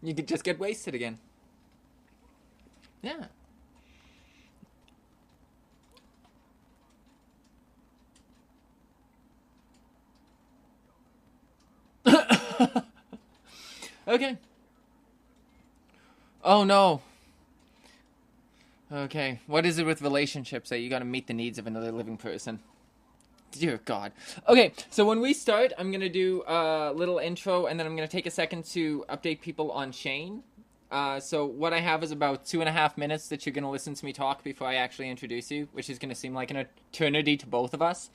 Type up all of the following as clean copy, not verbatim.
You could just get wasted again. Yeah. Okay. Oh no. Okay. What is it with relationships that you gotta meet the needs of another living person? Dear God. Okay, so when we start, I'm going to do a little intro, and then I'm going to take a second to update people on Shane. So what I have is about 2.5 minutes that you're going to listen to me talk before I actually introduce you, which is going to seem like an eternity to both of us.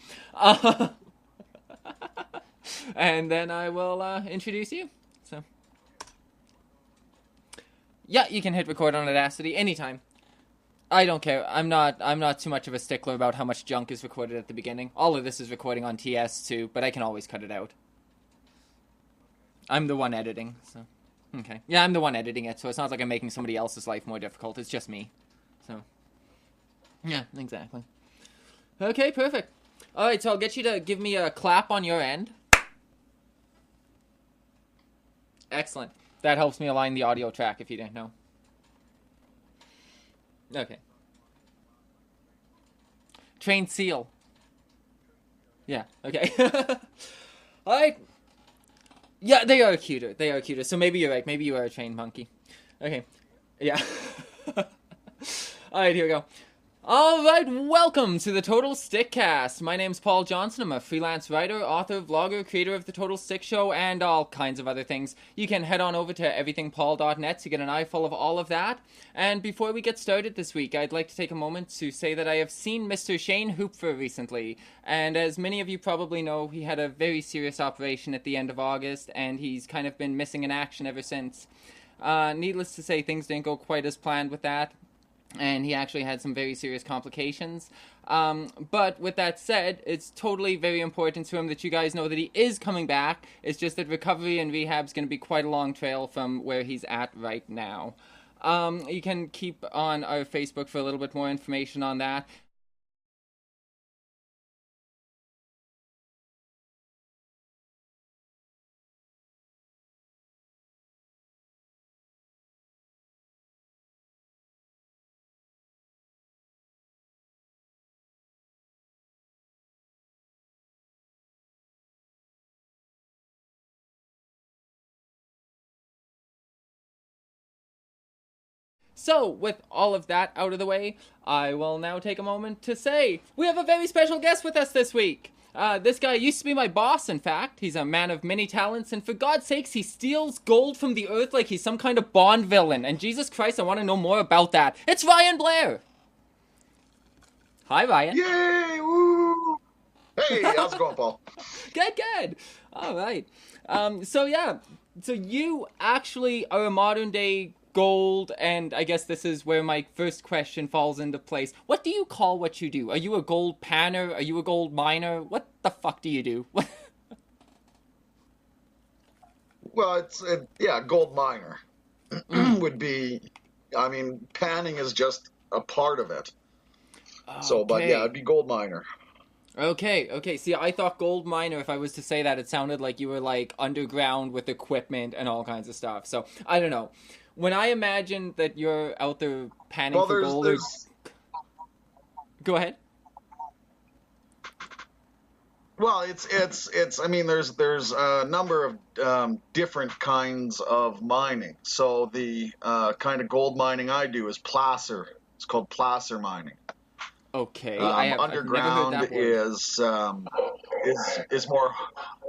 And then I will introduce you. So, yeah, you can hit record on Audacity anytime. I don't care. I'm not too much of a stickler about how much junk is recorded at the beginning. All of this is recording on TS too, but I can always cut it out. I'm the one editing, so okay. Yeah, I'm the one editing it, so it's not like I'm making somebody else's life more difficult. It's just me. So yeah, exactly. Okay, perfect. All right, so I'll get you to give me a clap on your end. Excellent. That helps me align the audio track if you didn't know. Okay. Trained seal. Yeah, okay. Alright. Yeah, they are cuter. They are cuter. So maybe you're right. Maybe you are a trained monkey. Okay. Yeah. Alright, here we go. Alright, welcome to the Total Stickcast. My name's Paul Johnson. I'm a freelance writer, author, vlogger, creator of the Total Stick Show, and all kinds of other things. You can head on over to everythingpaul.net to get an eyeful of all of that. And before we get started this week, I'd like to take a moment to say that I have seen Mr. Shane Hoopfer recently. And as many of you probably know, he had a very serious operation at the end of August, and he's kind of been missing in action ever since. Needless to say, things didn't go quite as planned with that. And he actually had some very serious complications. But with that said, it's totally very important to him that you guys know that he is coming back. It's just that recovery and rehab's going to be quite a long trail from where he's at right now. You can keep on our Facebook for a little bit more information on that. So, with all of that out of the way, I will now take a moment to say we have a very special guest with us this week. This guy used to be my boss, in fact. He's a man of many talents, and for God's sakes, he steals gold from the earth like he's some kind of Bond villain. And Jesus Christ, I want to know more about that. It's Ryan Blair! Hi, Ryan. Yay! Woo! Hey, how's it going, Paul? Good. All right. So you actually are a modern day gold, and I guess this is where my first question falls into place. What do you call what you do? Are you a gold panner? Are you a gold miner? What the fuck do you do? Well, gold miner would be. I mean, panning is just a part of it. So, but yeah, Okay. it'd be gold miner. Okay. See, I thought gold miner, if I was to say that, it sounded like you were like underground with equipment and all kinds of stuff. So, I don't know. When I imagine that you're out there panning Well, for there's gold, or there's go ahead. well, it's. I mean, there's a number of different kinds of mining. So the kind of gold mining I do is placer. It's called placer mining. Okay, I've never heard Underground that word.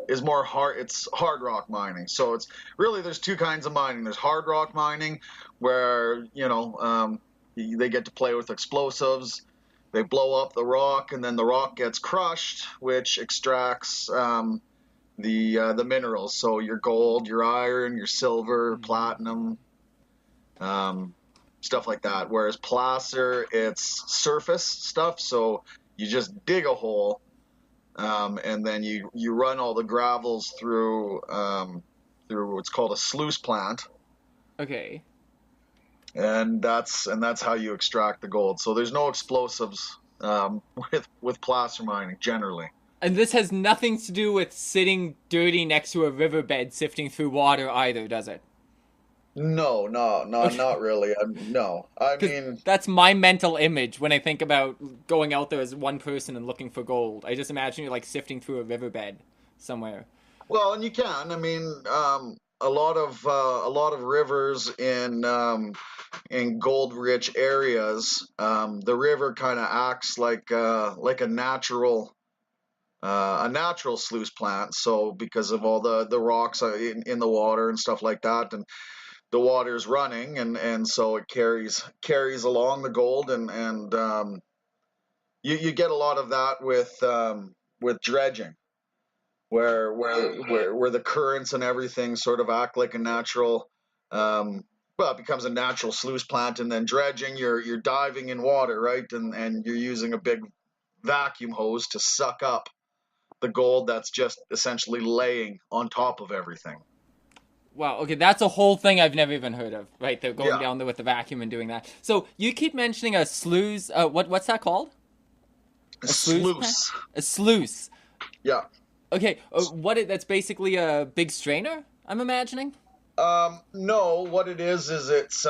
is more hard. It's hard rock mining. So it's really there's two kinds of mining. There's hard rock mining, where they get to play with explosives. They blow up the rock, and then the rock gets crushed, which extracts the minerals. So your gold, your iron, your silver, Mhm. platinum. Stuff like that. Whereas placer, it's surface stuff, so you just dig a hole, and then you run all the gravels through what's called a sluice plant, Okay. and that's how you extract the gold. So there's no explosives with placer mining generally. And this has nothing to do with sitting dirty next to a riverbed sifting through water either, does it? No, no, no, Okay. not really. No, I Because mean, that's my mental image when I think about going out there as one person and looking for gold. I just imagine you're like sifting through a riverbed somewhere. well, and you can. I mean, a lot of rivers in gold-rich areas, the river kind of acts like a natural sluice plant. So because of all the rocks in the water and stuff like that, and the water's running, and so it carries along the gold, and you get a lot of that with dredging, where the currents and everything sort of act like a natural. Well, it becomes a natural sluice plant, and then dredging, you're diving in water, right? And you're using a big vacuum hose to suck up the gold that's just essentially laying on top of everything. Wow, okay, that's a whole thing I've never even heard of. Right, they're going Yeah, down there with the vacuum and doing that. So you keep mentioning a sluice. What's that called? A sluice plant? sluice. A sluice. Yeah. Okay, that's basically a big strainer. I'm imagining. No, what it is it's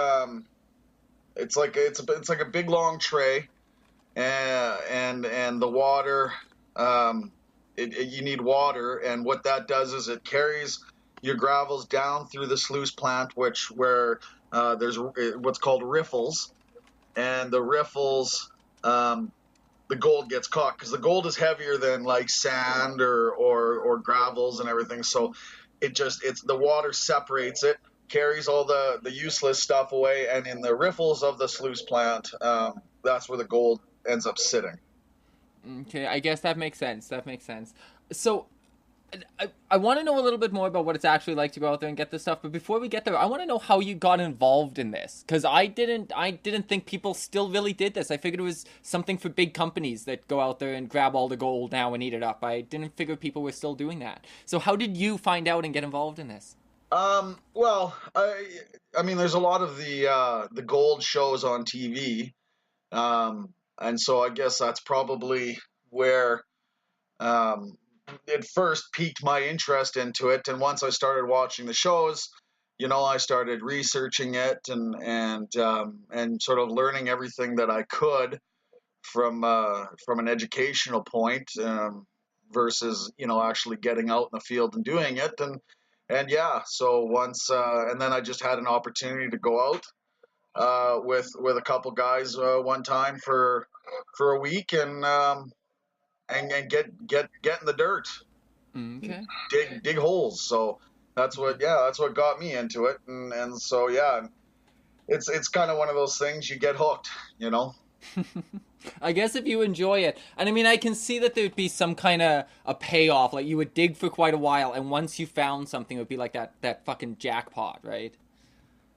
like a big long tray, and the water, um, you need water, and what that does is it carries your gravels down through the sluice plant, which where there's what's called riffles, and the riffles, the gold gets caught because the gold is heavier than like sand or gravels and everything. So it's the water separates it, carries all the useless stuff away, and in the riffles of the sluice plant, that's where the gold ends up sitting. Okay, I guess that makes sense. That makes sense. So I want to know a little bit more about what it's actually like to go out there and get this stuff. But before we get there, I want to know how you got involved in this, because I didn't think people still really did this. I figured it was something for big companies that go out there and grab all the gold now and eat it up. I didn't figure people were still doing that. So how did you find out and get involved in this? Well, I mean, there's a lot of the gold shows on TV, and so I guess that's probably where um, it first piqued my interest into it. And once I started watching the shows, I started researching it and sort of learning everything that I could from an educational point, versus actually getting out in the field and doing it. And yeah, so once and then I just had an opportunity to go out with a couple guys one time for a week, and get in the dirt, Okay. dig holes. So that's what got me into it, and so yeah, it's kind of one of those things, you get hooked, you know. I guess if you enjoy it, and I mean, I can see that there'd be some kind of a payoff. Like you would dig for quite a while, and once you found something, it would be like that fucking jackpot, right?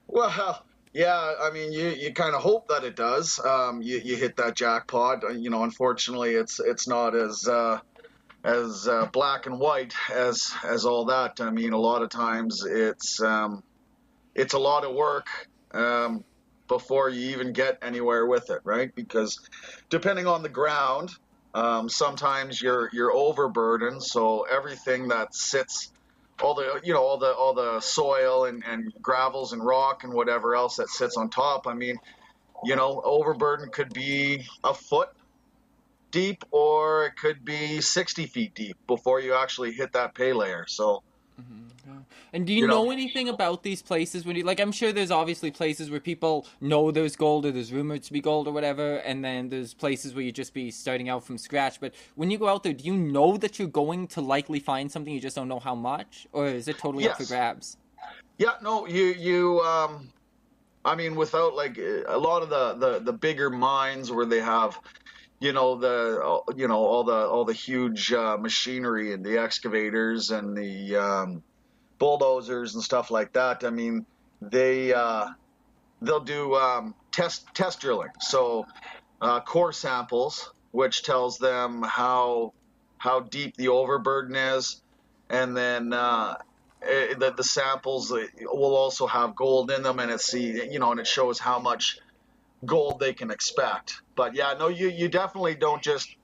Well, yeah, I mean, you kind of hope that it does. You hit that jackpot. Unfortunately, it's not as black and white as all that. I mean, a lot of times it's a lot of work, um, before you even get anywhere with it, right? Because depending on the ground, sometimes you're overburdened, so everything that sits, all the soil and gravels and rock and whatever else that sits on top. I mean, overburden could be a foot deep, or it could be 60 feet deep before you actually hit that pay layer. So, Yeah. And do you you know, know anything about these places when you like? I'm sure there's obviously places where people know there's gold or there's rumored to be gold or whatever, and then there's places where you just be starting out from scratch. But when you go out there, do you know that you're going to likely find something? You just don't know how much, or is it totally up for yes. grabs? Yeah, no, I mean, without like a lot of the bigger mines where they have, all the huge machinery and the excavators and the bulldozers and stuff like that. I mean, they they'll do test drilling. So core samples, which tells them how deep the overburden is, and then the samples will also have gold in them, and and it shows how much gold they can expect. But yeah, no, you definitely don't just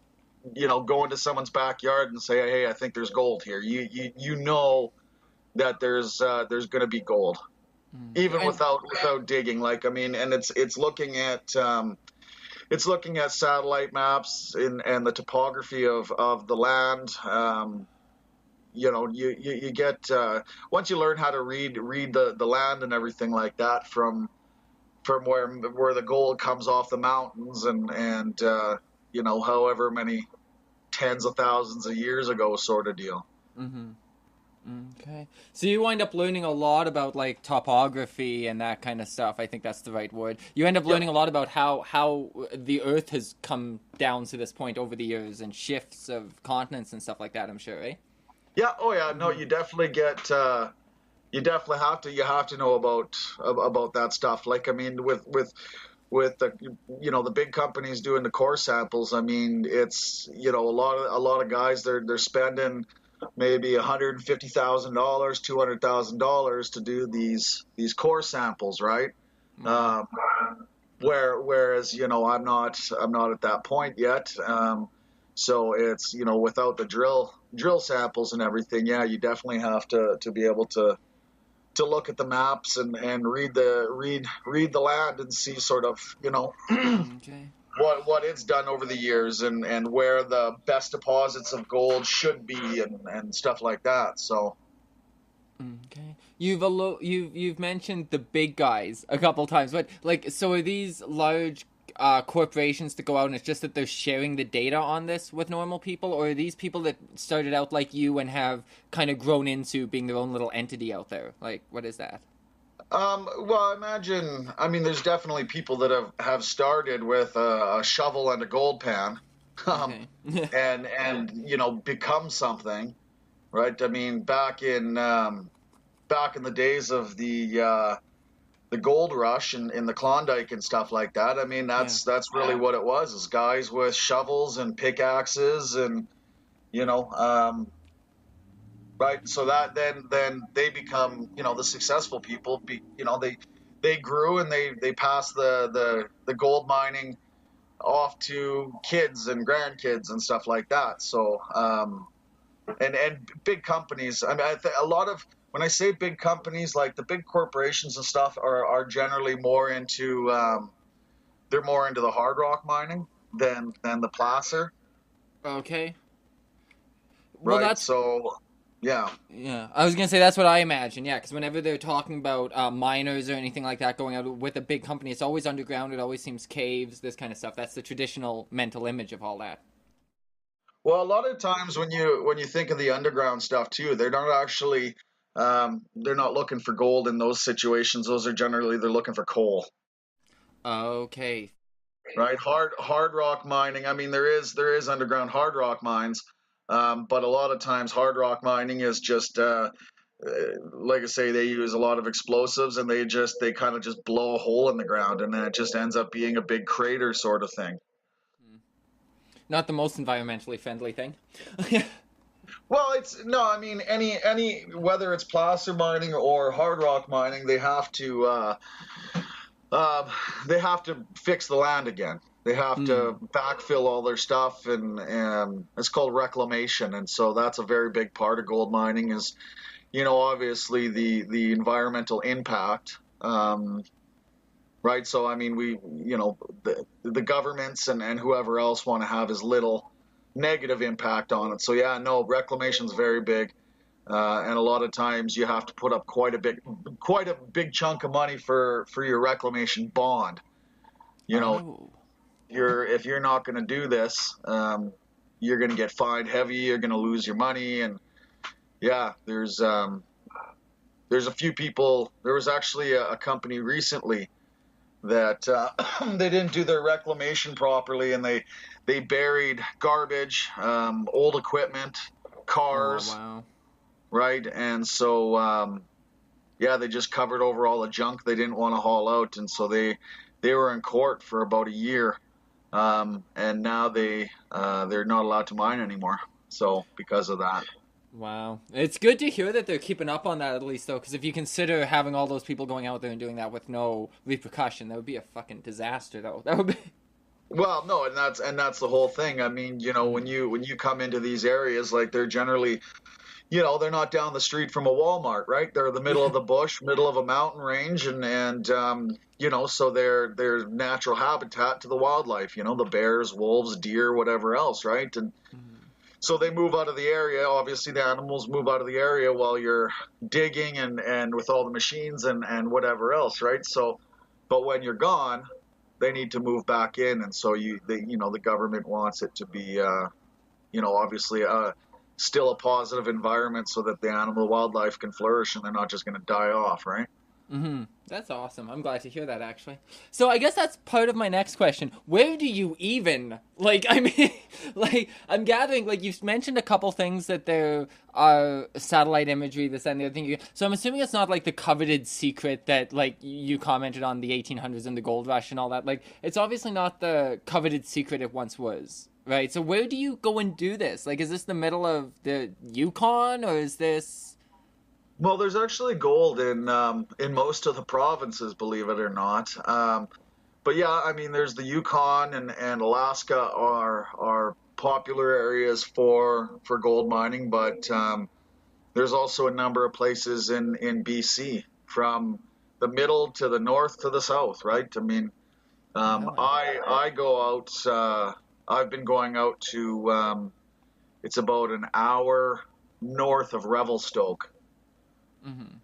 go into someone's backyard and say, hey, I think there's gold here. You know that there's going to be gold, even And without digging. Like, I mean, and it's looking at satellite maps and the topography of the land. You get once you learn how to read the land and everything like that from where the gold comes off the mountains and however many tens of thousands of years ago, sort of deal. okay, so you wind up learning a lot about like topography and that kind of stuff. I think that's the right word. You end up learning a lot about how the Earth has come down to this point over the years and shifts of continents and stuff like that. I'm sure, eh? Yeah. Oh yeah. No, you definitely get. You definitely have to. You have to know about that stuff. Like, I mean, with the the big companies doing the core samples. I mean, it's a lot of guys they're spending maybe $150,000, $200,000 to do these core samples, right? Um, whereas I'm not at that point yet. So it's without the drill samples and everything, yeah, you definitely have to be able to look at the maps and read the land and see sort of Okay. what it's done over the years and where the best deposits of gold should be and stuff like that. So Okay. You've mentioned the big guys a couple times, but like, so are these large corporations that go out and it's just that they're sharing the data on this with normal people, or are these people that started out like you and have kind of grown into being their own little entity out there? Like, what is that? well, imagine. I mean, there's definitely people that have started with a shovel and a gold pan, Okay. and become something, right? I mean, back in the days of the gold rush in the Klondike and stuff like that. I mean, Yeah. that's really what it was: is guys with shovels and pickaxes, and you know, right. So that then they become the successful people. They grew and they passed the gold mining off to kids and grandkids and stuff like that. So and big companies. I mean, a lot of when I say big companies, like the big corporations and stuff are generally more into they're more into the hard rock mining than the placer, Okay. Well, right? that's So yeah. yeah. I was gonna say that's what I imagine. Yeah, because whenever they're talking about miners or anything like that going out with a big company, it's always underground. It always seems caves, this kind of stuff. That's the traditional mental image of all that. Well, a lot of times when you think of the underground stuff too, they're not actually they're not looking for gold in those situations. Those are generally they're looking for coal. Okay. Right? Hard rock mining. I mean, there is underground hard rock mines, but a lot of times hard rock mining is just like I say, they use a lot of explosives and they kind of just blow a hole in the ground and then it just ends up being a big crater sort of thing. Not the most environmentally friendly thing. Well, it's no, I mean any whether it's placer mining or hard rock mining, uh, they have to fix the land again. They have to backfill all their stuff, and it's called reclamation. And so that's a very big part of gold mining is, obviously the environmental impact. Right. So I mean, the governments and whoever else want to have as little negative impact on it. So yeah, no, reclamation is very big. And a lot of times you have to put up quite a big chunk of money for your reclamation bond. You know, Oh. if you're not going to do this, you're going to get fined heavy. You're going to lose your money, and yeah, there's a few people. There was actually a company recently that they didn't do their reclamation properly, and they buried garbage, old equipment, Oh cars, wow. right? And so yeah, they just covered over all the junk they didn't want to haul out, and so they were in court for about a year, and now they're not allowed to mine anymore. So because of that. Wow. It's good to hear that they're keeping up on that at least, though, because if you consider having all those people going out there and doing that with no repercussion, that would be a fucking disaster, though. That would be. Well, no, and that's the whole thing. I mean, when Mm. you come into these areas, like they're generally, they're not down the street from a Walmart, right? They're in the middle of Yeah. the bush, middle of a mountain range, and so they're natural habitat to the wildlife. The bears, wolves, deer, whatever else, right? And Mm. so they move out of the area. Obviously, the animals move out of the area while you're digging and with all the machines and whatever else, right? So, but when you're gone, they need to move back in, and so the government wants it to be, obviously, still a positive environment so that the animal wildlife can flourish and they're not just going to die off, right? Hmm. That's awesome. I'm glad to hear that, actually. So I guess that's part of my next question. Where do you even like? I mean, like I'm gathering, like you've mentioned a couple things that there are satellite imagery, this and the other thing. So I'm assuming it's not like the coveted secret that like you commented on the 1800s and the gold rush and all that. Like it's obviously not the coveted secret it once was, right? So where do you go and do this? Like, is this the middle of the Yukon or is this? Well, there's actually gold in most of the provinces, believe it or not. But yeah, I mean, there's the Yukon and Alaska are popular areas for gold mining, but there's also a number of places in BC, from the middle to the north to the south, right? I mean, Really? I go out. I've been going out to. It's about an hour north of Revelstoke, Mm-hmm.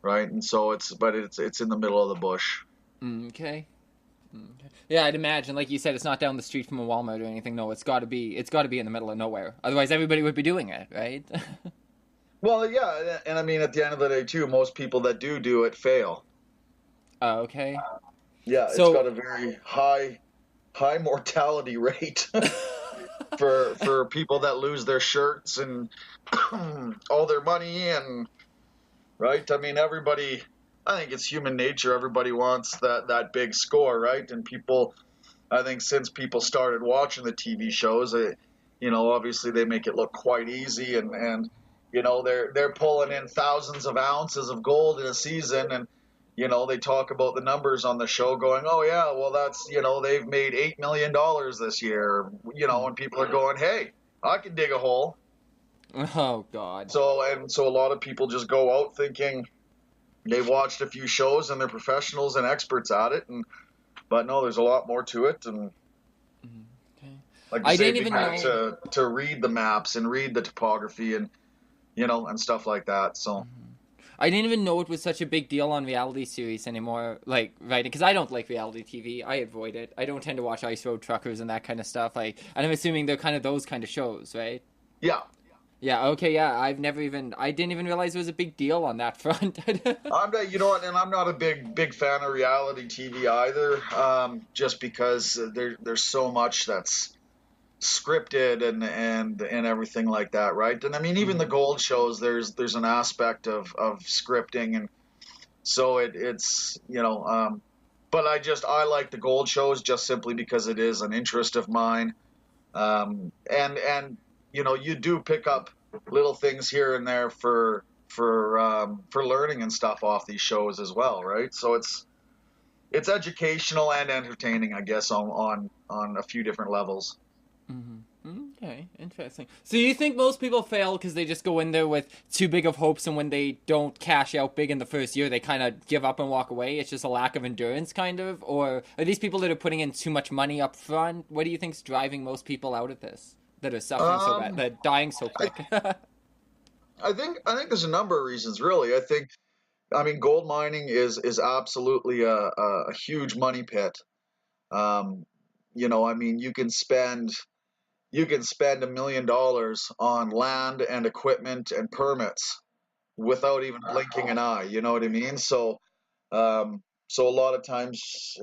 right? And so it's in the middle of the bush. Okay. Okay. Yeah, I'd imagine, like you said, it's not down the street from a Walmart or anything. No, it's got to be in the middle of nowhere. Otherwise, everybody would be doing it, right? Well, yeah, and I mean, at the end of the day, too, most people that do it fail. Okay. Yeah, it's got So, a very high mortality rate for people that lose their shirts and all their money and right. I mean, everybody. I think it's human nature. Everybody wants that big score, right? And people, I think, since people started watching the TV shows, obviously they make it look quite easy, and they're pulling in thousands of ounces of gold in a season, and they talk about the numbers on the show, going, oh yeah, well that's they've made $8 million this year, and people are going, hey, I can dig a hole. oh God. So a lot of people just go out thinking they've watched a few shows and they're professionals and experts at it, but no, there's a lot more to it, and Okay. like I I say, didn't it'd be even good know. to read the maps and read the topography and and stuff like that. So I didn't even know it was such a big deal on reality series anymore. Like, right? Because I don't like reality TV. I avoid it. I don't tend to watch Ice Road Truckers and that kind of stuff. Like, and I'm assuming they're kind of those kind of shows, right? yeah, Yeah. Okay. Yeah. I didn't even realize it was a big deal on that front. I'm not, and I'm not a big fan of reality TV either. Just because there's so much that's scripted and everything like that, right? And I mean, even the Hmm. gold shows, there's an aspect of scripting, and so it's but I like the gold shows just simply because it is an interest of mine. And you do pick up little things here and there for learning and stuff off these shows as well, right? So it's educational and entertaining, I guess, on a few different levels. Hmm. Okay, interesting. So you think most people fail because they just go in there with too big of hopes, and when they don't cash out big in the first year, they kind of give up and walk away? It's just a lack of endurance, kind of? Or are these people that are putting in too much money up front? What do you think's driving most people out of this? That are suffering so bad, Um, that are dying so I, quick? I think there's a number of reasons, really. I mean, gold mining is absolutely a huge money pit. Um, I mean, you can spend $1 million on land and equipment and permits without even blinking an eye. You know what I mean? So a lot of times,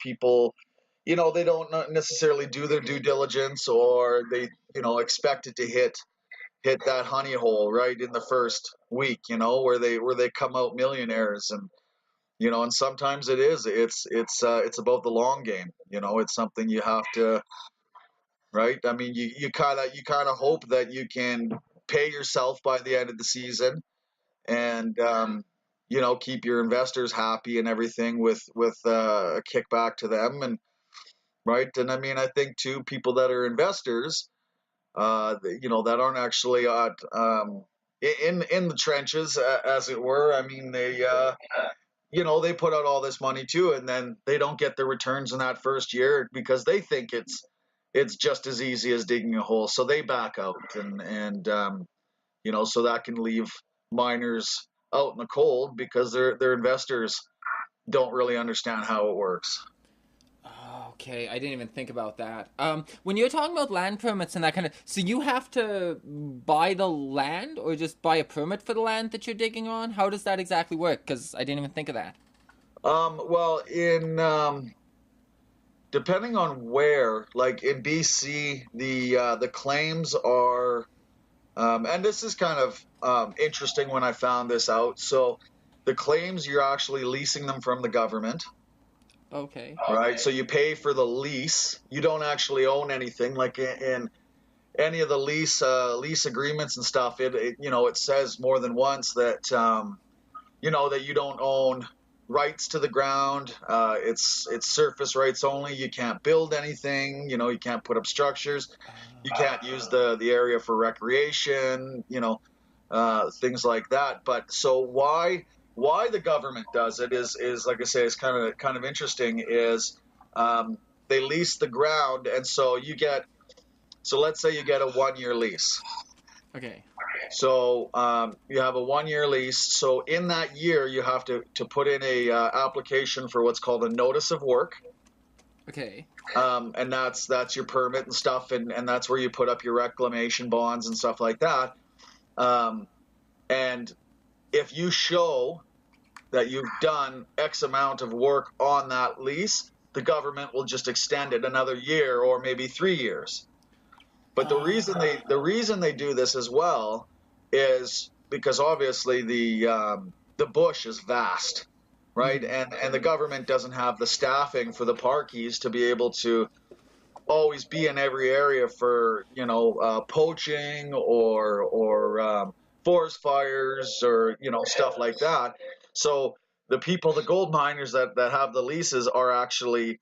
people, they don't necessarily do their due diligence, or they, expect it to hit that honey hole right in the first week, where they come out millionaires, and sometimes it's about the long game. It's something you have to, right? I mean, you kind of hope that you can pay yourself by the end of the season, and keep your investors happy and everything with a kickback to them, right? And I mean, I think too, people that are investors, that aren't actually in the trenches, as it were. I mean, they put out all this money too, and then they don't get the returns in that first year because they think it's just as easy as digging a hole, so they back out, and so that can leave miners out in the cold because their investors don't really understand how it works. Okay, I didn't even think about that. When you're talking about land permits and that kind of, so you have to buy the land or just buy a permit for the land that you're digging on? How does that exactly work? Because I didn't even think of that. Well, in depending on where, like in BC, the claims are, and this is kind of interesting when I found this out. So the claims, you're actually leasing them from the government. Okay. Right. So you pay for the lease. You don't actually own anything. Like in any of the lease agreements and stuff, it says more than once that that you don't own rights to the ground. It's surface rights only. You can't build anything. You can't put up structures. You can't use the area for recreation. Things like that. But so why the government does it is like I say, is kind of interesting. Is they lease the ground, and so let's say you get a 1 year lease. Okay. So you have a 1 year lease. So in that year, you have to put in a application for what's called a notice of work. Okay. And that's your permit and stuff, and that's where you put up your reclamation bonds and stuff like that. And if you show that you've done X amount of work on that lease, the government will just extend it another year or maybe 3 years. But the reason they do this as well is because obviously the bush is vast, right? And the government doesn't have the staffing for the parkies to be able to always be in every area for poaching or forest fires or stuff like that. So the gold miners that have the leases are actually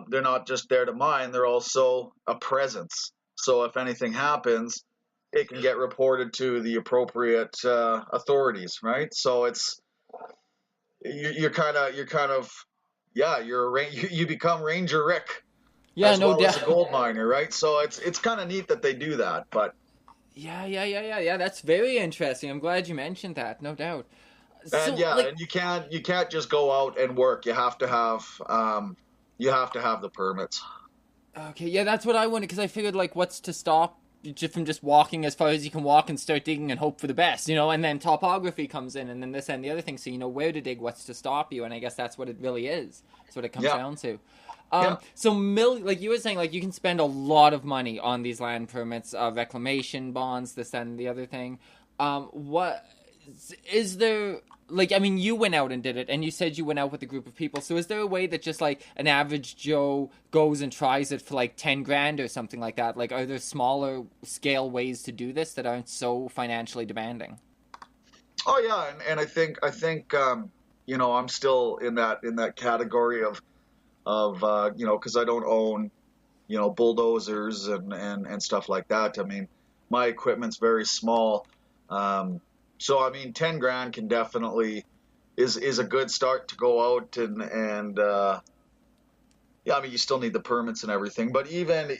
they're not just there to mine; they're also a presence. So if anything happens, it can get reported to the appropriate authorities, right? So you're kind of yeah, you become Ranger Rick Yeah, as no well as doubt. a gold miner, right? So it's kind of neat that they do that, but Yeah. That's very interesting. I'm glad you mentioned that. No doubt. and So, yeah, like, and you can't just go out and work. You have to have the permits. okay, yeah, that's what I wanted because I figured, like, what's to stop you from just walking as far as you can walk and start digging and hope for the best, and then topography comes in and then this and the other thing, so you know where to dig, what's to stop you, and I guess that's what it really is. That's what it comes Yeah, down to. yeah. So like you were saying, like you can spend a lot of money on these land permits, reclamation bonds, this and the other thing. What is there? Like, I mean, you went out and did it, and you said you went out with a group of people. So, is there a way that just like an average Joe goes and tries it for like 10 grand or something like that? Like, are there smaller scale ways to do this that aren't so financially demanding? Oh yeah, and I think I'm still in that category of because I don't own bulldozers and stuff like that. I mean, my equipment's very small. So I mean, 10 grand can definitely is a good start to go out and yeah, I mean, you still need the permits and everything, but even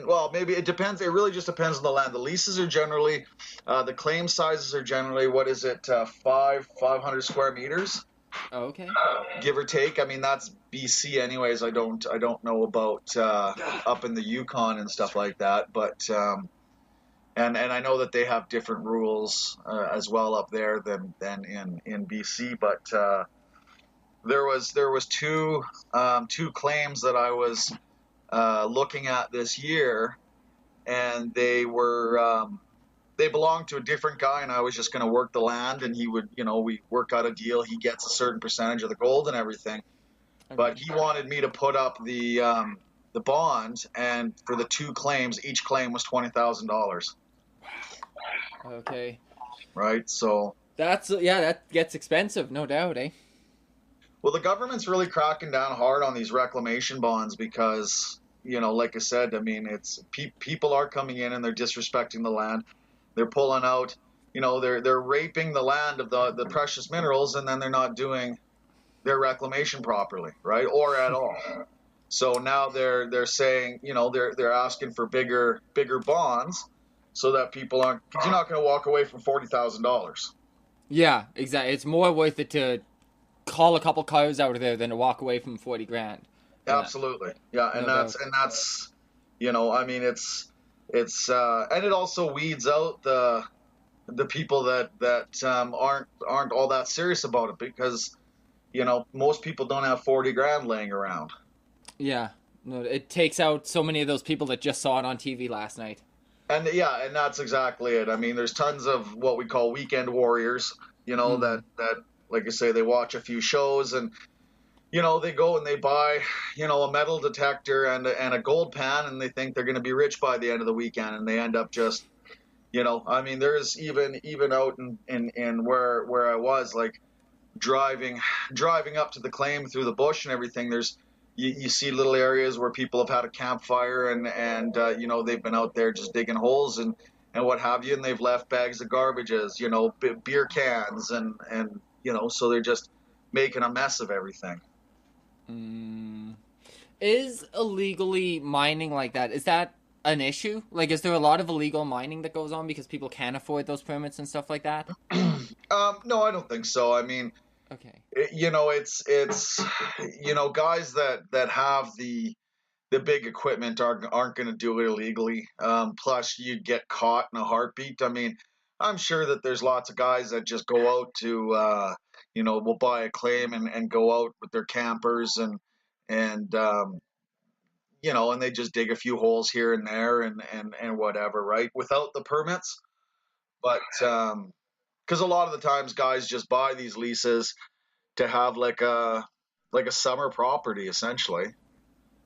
well, maybe it depends. It really just depends on the land. The leases are generally, the claim sizes are generally, what is it, 500 square meters, Oh, okay. give or take. I mean, that's BC, anyways. I don't know about up in the Yukon and stuff like that, but and I know that they have different rules as well up there than in BC, but. There was two claims that I was looking at this year, and they belonged to a different guy, and I was just going to work the land, and he would, we work out a deal. He gets a certain percentage of the gold and everything, but Okay. he wanted me to put up the bond, and for the two claims, each claim was $20,000, Okay. right? So, That's yeah. That gets expensive, no doubt, well, the government's really cracking down hard on these reclamation bonds because like I said, I mean, it's people are coming in and they're disrespecting the land. They're pulling out, they're raping the land of the precious minerals, and then they're not doing their reclamation properly, right, or at all. So now they're saying, they're asking for bigger bonds, so that people aren't, because you're not going to walk away from $40,000. Yeah, exactly. It's more worth it to call a couple cars out of there than to walk away from 40 grand. Yeah, Absolutely, yeah, and no doubt. that's, I mean, it's and it also weeds out the people that aren't all that serious about it, because most people don't have 40 grand laying around. Yeah, no, it takes out so many of those people that just saw it on TV last night. And yeah, and that's exactly it. I mean, there's tons of what we call weekend warriors, Mm. that like I say, they watch a few shows, and they go and they buy, a metal detector and a gold pan, and they think they're going to be rich by the end of the weekend, and they end up just, I mean, there's even out in where I was, like, driving up to the claim through the bush and everything. There's you see little areas where people have had a campfire, and they've been out there just digging holes and what have you, and they've left bags of garbages, beer cans, and so they're just making a mess of everything. Mm. Is illegally mining like that? Is that an issue? Like, is there a lot of illegal mining that goes on because people can't afford those permits and stuff like that? No, I don't think so. I mean, Okay. it's guys that have the big equipment aren't going to do it illegally. Plus, you'd get caught in a heartbeat. I mean, I'm sure that there's lots of guys that just go out to, will buy a claim and go out with their campers, and and they just dig a few holes here and there, and whatever, right, without the permits. But because a lot of the times guys just buy these leases to have like a summer property, essentially,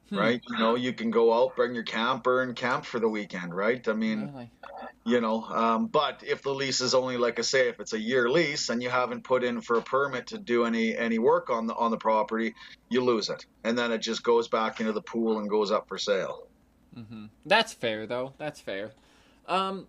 Hmm. right? You can go out, bring your camper, and camp for the weekend, right? I mean, Really? but if the lease is only, like I say, if it's a year lease and you haven't put in for a permit to do any work on the property, you lose it, and then it just goes back into the pool and goes up for sale. Mm-hmm. That's fair, though. That's fair. Um,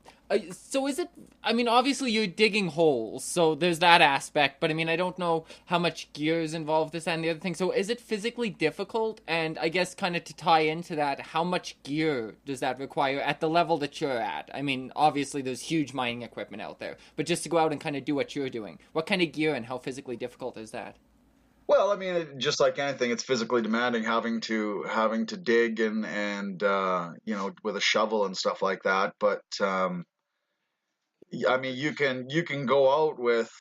so is it? I mean, obviously you're digging holes, so there's that aspect. But I mean, I don't know how much gear is involved, this and the other thing. So is it physically difficult? And I guess kind of to tie into that, how much gear does that require at the level that you're at? I mean, obviously there's huge mining equipment out there, but just to go out and kind of do what you're doing, what kind of gear and how physically difficult is that? Well, I mean, just like anything, it's physically demanding, having to dig and with a shovel and stuff like that. But I mean, you can go out with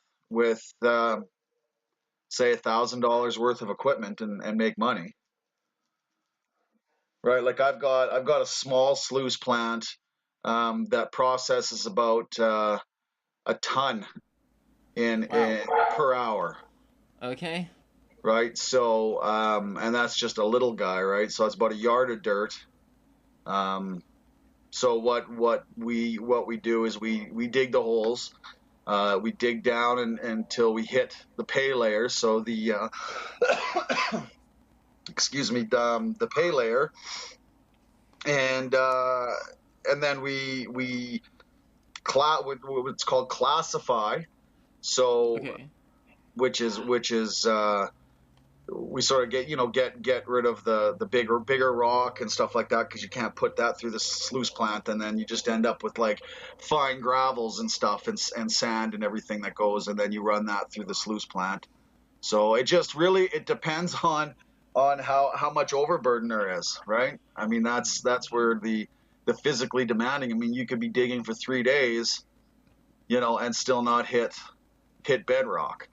say $1,000 worth of equipment and make money, right? Like I've got a small sluice plant that processes about a ton Wow. in per hour, Okay. right? So and that's just a little guy, right? So that's about a yard of dirt. Um, so what we do is we dig the holes. We dig down until we hit the pay layer. So the excuse me, the pay layer, and uh, and then we what's called classify. So Okay. which is we sort of get rid of the bigger rock and stuff like that, because you can't put that through the sluice plant, and then you just end up with like fine gravels and stuff, and sand and everything that goes, and then you run that through the sluice plant. So it depends on how much overburden there is, right? I mean, that's where the physically demanding. I mean, you could be digging for 3 days, and still not hit bedrock.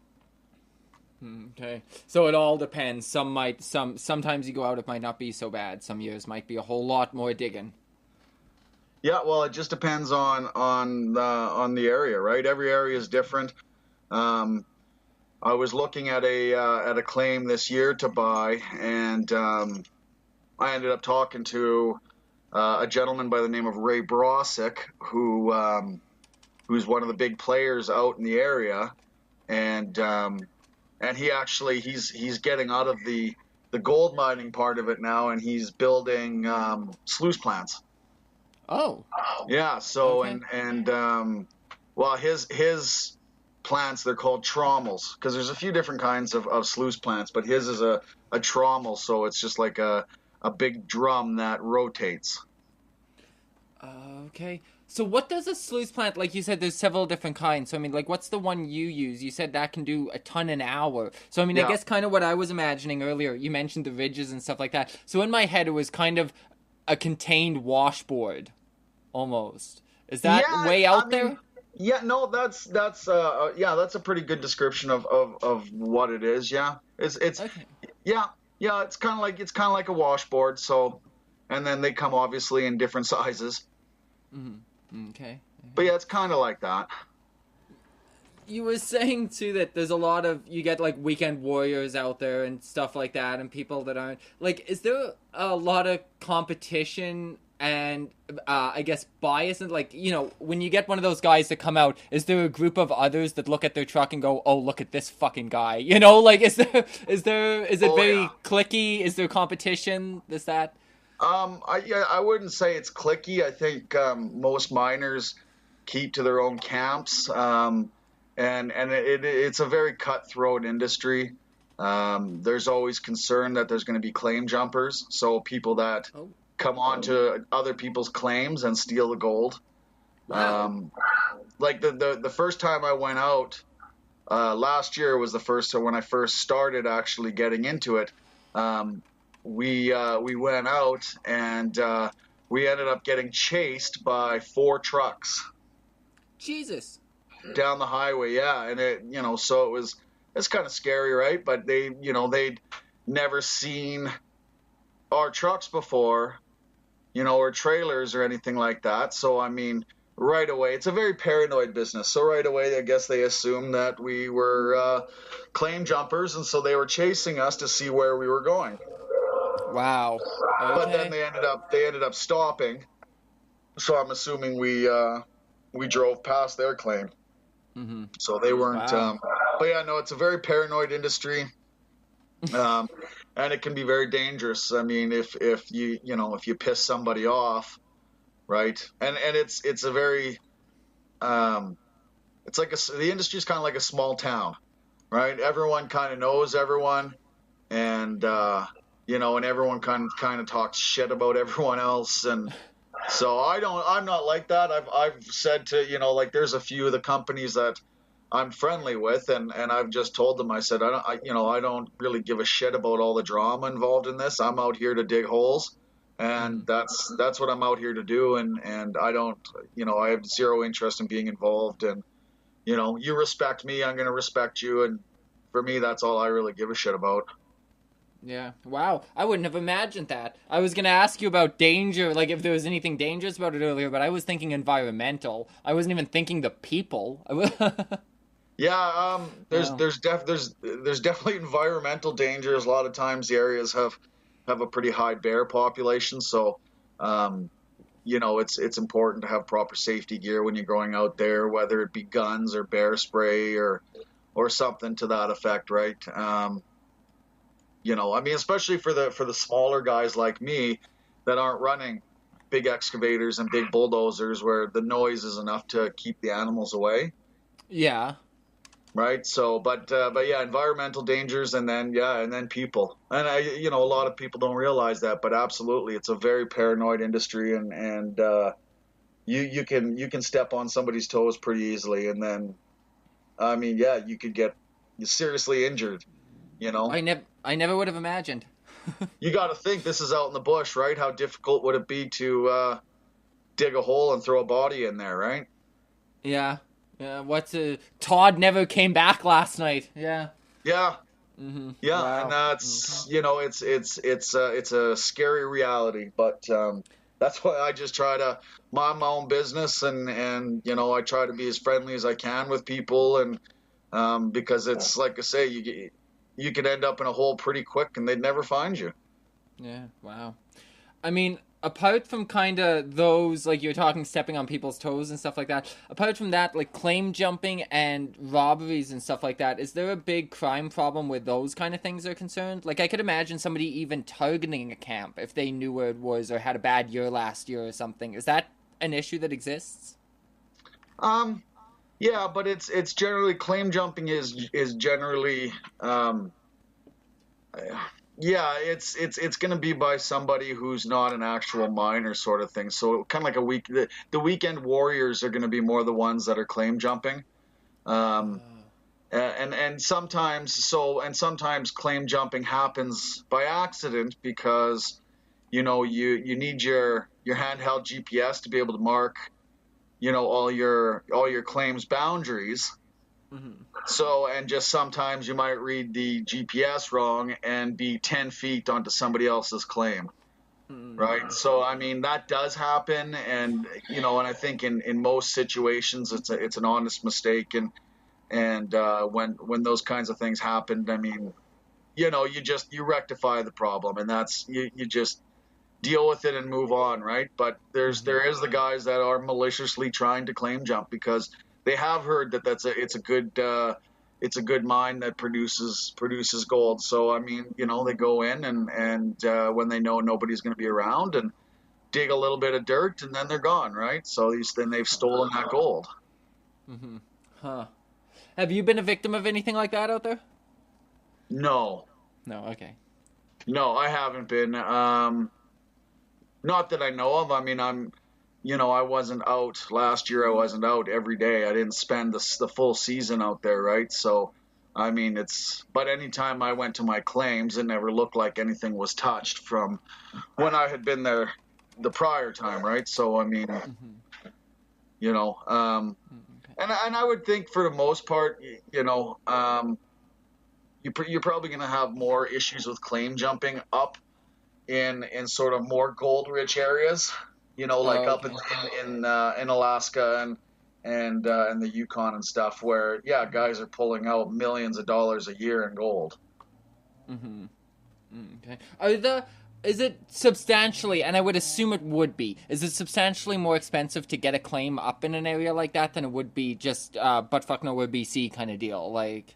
Okay. So it all depends. Sometimes you go out, it might not be so bad. Some years might be a whole lot more digging. Yeah, well, it just depends on the area, right? Every area is different. Um, I was looking at a claim this year to buy, and I ended up talking to a gentleman by the name of Ray Brosick, who's one of the big players out in the area, and he actually he's getting out of the the gold mining part of it now, and he's building sluice plants. Oh. Yeah. So Okay. well, his plants, they're called trommels because there's a few different kinds of sluice plants, but his is a trommel, so it's just like a big drum that rotates. Okay. So what does a sluice plant, like you said, there's several different kinds. So I mean, like, what's the one you use? You said that can do a ton an hour. So I mean, I Yeah. guess kind of what I was imagining earlier. You mentioned the ridges and stuff like that. So in my head, it was kind of a contained washboard, almost. Is that Yeah, way I out mean, there? yeah, no, yeah, that's a pretty good description of what it is. Yeah, it's Okay. yeah, yeah, it's kind of like a washboard. So, and then they come obviously in different sizes. Okay. But yeah, it's kind of like that. You were saying too that there's a lot of you get like weekend warriors out there and stuff like that, and people that aren't like. Is there a lot of competition and I guess bias and like when you get one of those guys to come out, is there a group of others that look at their truck and go, "Oh, look at this fucking guy"? Like is it Oh yeah. very clicky? Is there competition? Is that? I wouldn't say it's clicky. I think most miners keep to their own camps, and it's a very cutthroat industry. There's always concern that there's going to be claim jumpers, so people that Oh, come onto other people's claims and steal the gold. wow. Like the first time I went out last year was the first. So when I first started actually getting into it, um, we went out and we ended up getting chased by 4 trucks Jesus. down the highway. Yeah, and so it's kind of scary, right? But they'd never seen our trucks before, or trailers or anything like that. So I mean, right away, it's a very paranoid business. So right away, I guess they assumed that we were claim jumpers, and so they were chasing us to see where we were going. Wow. But then Okay. they ended up stopping. So I'm assuming we drove past their claim. So they weren't. Wow. But yeah, no, it's a very paranoid industry. Um, and it can be very dangerous. I mean, if you piss somebody off, right? And it's a very it's like the industry is kind of like a small town, right? Everyone kind of knows everyone, and and everyone kind of talks shit about everyone else, and so I'm not like that. I've said to like there's a few of the companies that I'm friendly with, and I've just told them, I said I don't really give a shit about all the drama involved in this. I'm out here to dig holes, and that's what I'm out here to do, and I don't I have zero interest in being involved, and you respect me, I'm going to respect you, and for me that's all I really give a shit about. Yeah. Wow. I wouldn't have imagined that. I was going to ask you about danger, like if there was anything dangerous about it earlier, but I was thinking environmental. I wasn't even thinking the people. Yeah, Wow. there's definitely environmental dangers. A lot of times the areas have a pretty high bear population, so um, it's important to have proper safety gear when you're going out there, whether it be guns or bear spray or something to that effect, right? I mean, especially for the smaller guys like me that aren't running big excavators and big bulldozers where the noise is enough to keep the animals away. Yeah. Right. So, but yeah, environmental dangers, and then people, and a lot of people don't realize that, but absolutely, it's a very paranoid industry, and you can step on somebody's toes pretty easily, and then, I mean, yeah, you could get seriously injured. You know, I never would have imagined. you got to think this is out in the bush, right? How difficult would it be to dig a hole and throw a body in there, right? Yeah. Yeah. Todd never came back last night. Yeah. Yeah. Yeah, and Wow. that's it's a scary reality, but that's why I just try to mind my own business, and I try to be as friendly as I can with people, and because it's like I say, you could end up in a hole pretty quick, and they'd never find you. Yeah. Wow. I mean, apart from kind of those, like, you're talking stepping on people's toes and stuff like that, apart from that, like, claim jumping and robberies and stuff like that, is there a big crime problem where those kind of things are concerned? Like, I could imagine somebody even targeting a camp if they knew where it was or had a bad year last year or something. Is that an issue that exists? Yeah, but it's generally claim jumping is generally yeah, it's going to be by somebody who's not an actual miner sort of thing. So kind of like the weekend warriors are going to be more the ones that are claim jumping. Um, and sometimes claim jumping happens by accident because you need your handheld GPS to be able to mark all your claims boundaries. Mm-hmm. So, and just sometimes you might read the GPS wrong and be 10 feet onto somebody else's claim, right? So, I mean, that does happen. And I think in most situations, it's an honest mistake. And when those kinds of things happen, I mean, you rectify the problem, and you just deal with it and move on, right? But there is the guys that are maliciously trying to claim jump because they have heard that it's a good mine that produces gold. So I mean, they go in and when they know nobody's going to be around and dig a little bit of dirt and then they're gone, right? So then they've stolen that gold. Mm-hmm. Huh. Have you been a victim of anything like that out there? No, No. Okay. no, I haven't been. Not that I know of. I mean, I wasn't out last year. I wasn't out every day. I didn't spend the full season out there, right? So, I mean, but anytime I went to my claims, it never looked like anything was touched from when I had been there the prior time, right? So, I mean, Okay. and I would think for the most part, you're probably going to have more issues with claim jumping up in sort of more gold rich areas, like up Okay. in Alaska and the Yukon and stuff, where guys are pulling out millions of dollars a year in gold. Mm-hmm. Okay. Is it substantially, and I would assume it would be, is it substantially more expensive to get a claim up in an area like that than it would be just buttfuck nowhere BC kind of deal? Like,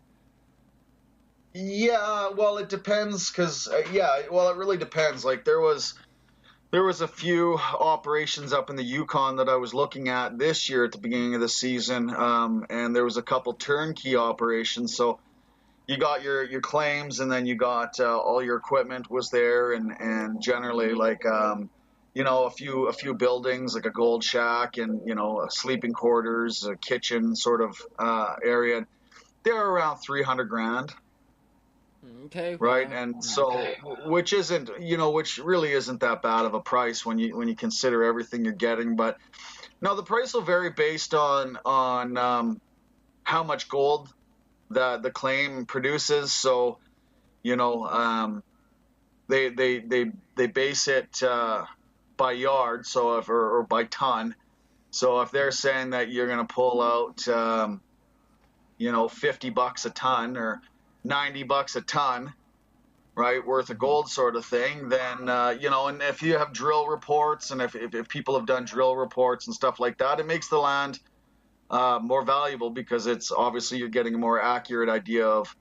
Yeah, well, it depends, because it really depends. Like there was a few operations up in the Yukon that I was looking at this year at the beginning of the season, and there was a couple turnkey operations. So you got your claims, and then you got all your equipment was there, and generally like a few buildings like a gold shack and a sleeping quarters, a kitchen sort of area. They're around 300 grand. okay, Right, wow. and so which really isn't that bad of a price when you consider everything you're getting. But no, the price will vary based on how much gold the claim produces. So they base it by yard, so or by ton. So if they're saying that you're going to pull out $50 a ton or $90 a ton, right, worth of gold sort of thing, then, and if you have drill reports and if people have done drill reports and stuff like that, it makes the land more valuable because it's obviously you're getting a more accurate idea of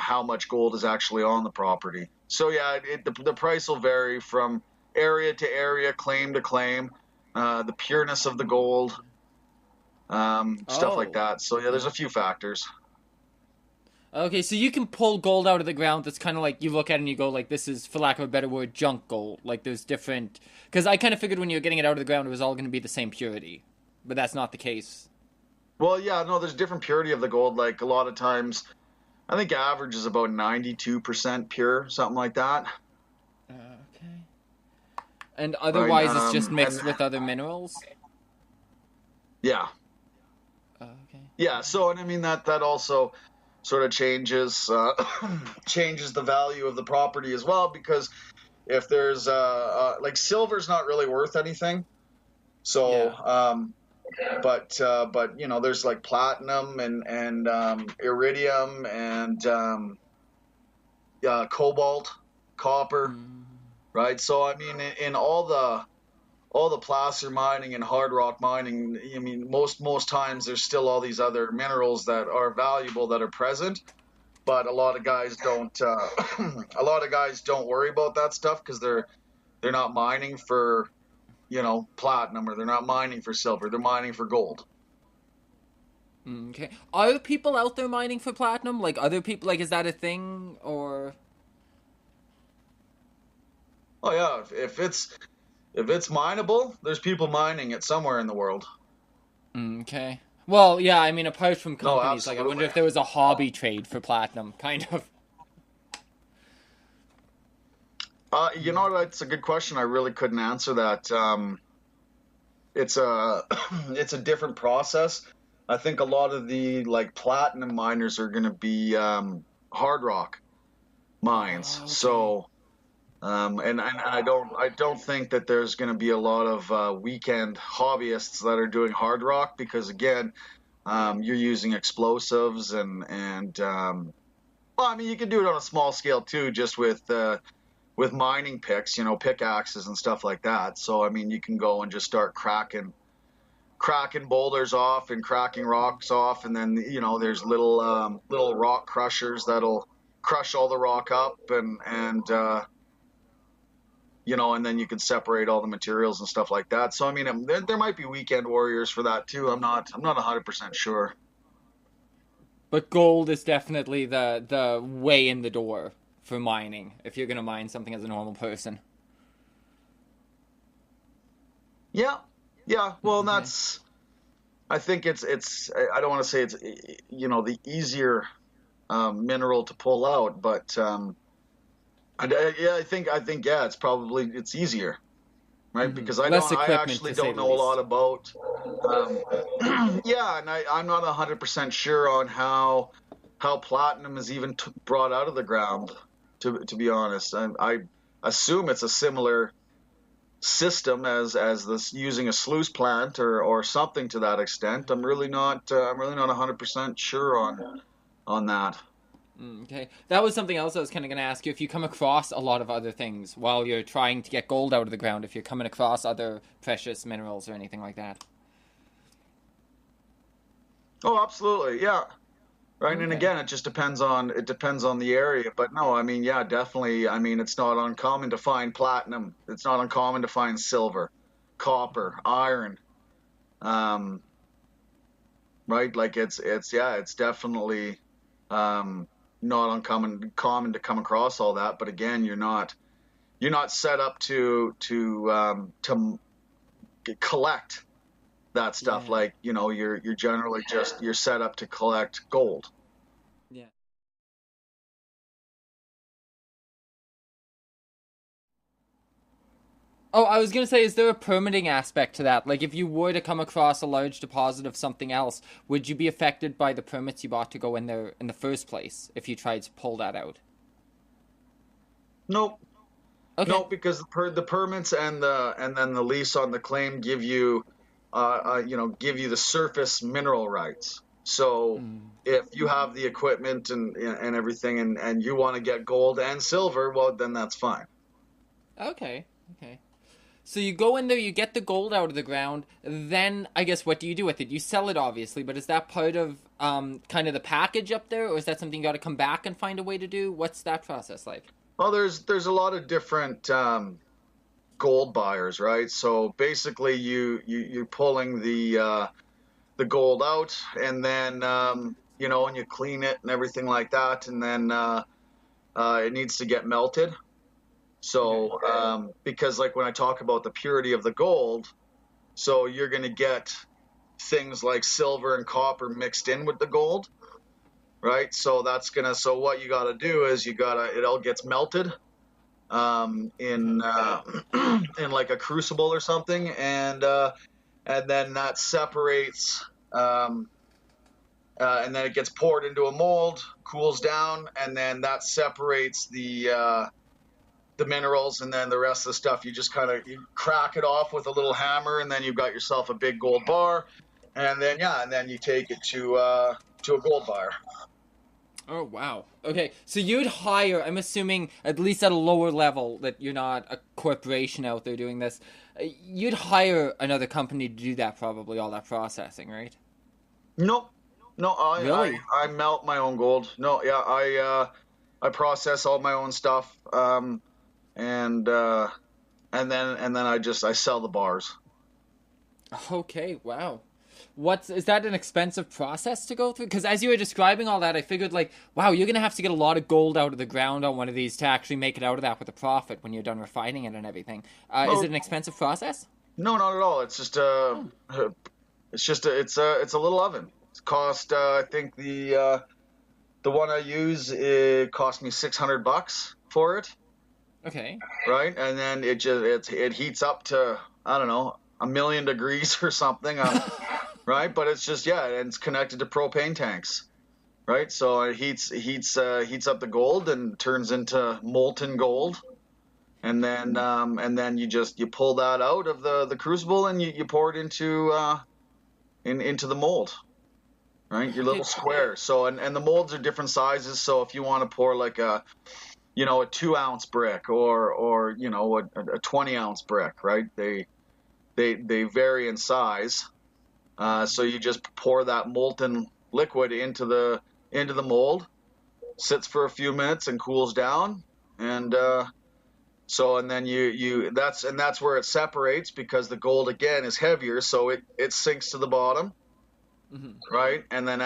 how much gold is actually on the property. So, yeah, the price will vary from area to area, claim to claim, the pureness of the gold, stuff like Oh. that. So, yeah, there's a few factors. Okay, so you can pull gold out of the ground that's kind of like, you look at it and you go, like, this is, for lack of a better word, junk gold. Like, there's different... Because I kind of figured when you were getting it out of the ground, it was all going to be the same purity. But that's not the case. Well, yeah, no, there's different purity of the gold. Like, a lot of times, I think average is about 92% pure, something like that. Okay. And Right? otherwise, it's just And mixed with other minerals? yeah, Okay. yeah. So, and I mean that also sort of changes the value of the property as well, because if there's like silver's not really worth anything. So, Yeah. but there's like platinum and iridium and cobalt, copper, right? So I mean, in all all the placer mining and hard rock mining, I mean, most times there's still all these other minerals that are valuable that are present, but a lot of guys don't. A lot of guys don't worry about that stuff because they're not mining for, platinum, or they're not mining for silver. They're mining for gold. Okay. Are people out there mining for platinum? Like other people, like is that a thing or? Oh yeah, if it's mineable, there's people mining it somewhere in the world. Okay. Well, yeah, I mean, apart from No, companies, like I wonder absolutely. if there was a hobby trade for platinum, kind of. That's a good question. I really couldn't answer that. It's a it's a different process. I think a lot of the like platinum miners are going to be hard rock mines. Oh, okay. So and I don't think that there's going to be a lot of weekend hobbyists that are doing hard rock because again, you're using explosives and well, I mean you can do it on a small scale too, just with mining picks, pickaxes and stuff like that. So I mean you can go and just start cracking boulders off and cracking rocks off, and then there's little rock crushers that'll crush all the rock up and then you can separate all the materials and stuff like that. So I mean, there might be weekend warriors for that too. I'm not 100% sure. But gold is definitely the way in the door for mining if you're gonna mine something as a normal person. Yeah, yeah. Well, Okay. that's I think it's I don't want to say it's the easier mineral to pull out, but yeah, I think yeah, it's easier, right? Because Less I equipment, actually to say don't the know a lot least. about yeah, and I'm not 100% sure on how platinum is even brought out of the ground. To be honest, I assume it's a similar system as this using a sluice plant or something to that extent. I'm really not 100% sure on that. Okay. That was something else I was kind of going to ask you. If you come across a lot of other things while you're trying to get gold out of the ground, if you're coming across other precious minerals or anything like that. Oh, absolutely, yeah. Right, and Okay. again, it depends on the area, but no, I mean, yeah, definitely. I mean, it's not uncommon to find platinum. It's not uncommon to find silver, copper, iron. Um, right, like it's yeah, it's definitely not uncommon to come across all that. But again, you're not set up to collect that stuff. Yeah. Like you're generally just you're set up to collect gold. Yeah. Oh, I was gonna say, is there a permitting aspect to that? Like, if you were to come across a large deposit of something else, would you be affected by the permits you bought to go in there in the first place if you tried to pull that out? Nope. Okay. No, because the permits and then the lease on the claim give you the surface mineral rights. So if you have the equipment and everything, and you want to get gold and silver, well, then that's fine. Okay. Okay. So you go in there, you get the gold out of the ground. Then I guess what do you do with it? You sell it, obviously, but is that part of kind of the package up there, or is that something you got to come back and find a way to do? What's that process like? Well, there's a lot of different gold buyers, right? So basically, you're pulling the gold out, and then and you clean it and everything like that, and then it needs to get melted. Okay. So, because like when I talk about the purity of the gold, so you're going to get things like silver and copper mixed in with the gold, right? So what you got to do is it all gets melted Okay. in in like a crucible or something, and then that separates, and then it gets poured into a mold, cools down, and then that separates the minerals, and then the rest of the stuff you just kind of you crack it off with a little hammer, and then you've got yourself a big gold bar, and then yeah, and then you take it to a gold buyer. Oh wow. Okay, so you'd hire. I'm assuming at least at a lower level that you're not a corporation out there doing this. You'd hire another company to do that, probably all that processing, right? Nope. No, Really? I melt my own gold. No, yeah, I process all my own stuff, and and then I sell the bars. Okay. Wow. What's is that an expensive process to go through? Because as you were describing all that, I figured like, wow, you're gonna have to get a lot of gold out of the ground on one of these to actually make it out of that with a profit when you're done refining it and everything. Is it Well, an expensive process? no, not at all. It's just Oh, it's a little oven. It's cost I think the one I use it cost me $600 for it, okay. right? And then it heats up to I don't know 1,000,000 degrees or something, right? But it's just yeah, and it's connected to propane tanks, right? So it heats up the gold and turns into molten gold, and then you pull that out of the crucible and you pour it into the mold, right? Your little Okay. square. So and the molds are different sizes. So if you want to pour like a 2 ounce brick or a 20 ounce brick, right? They vary in size. So you just pour that molten liquid into the mold, sits for a few minutes and cools down, and and then that's where it separates because the gold again is heavier, so it sinks to the bottom, Hmm. right? And then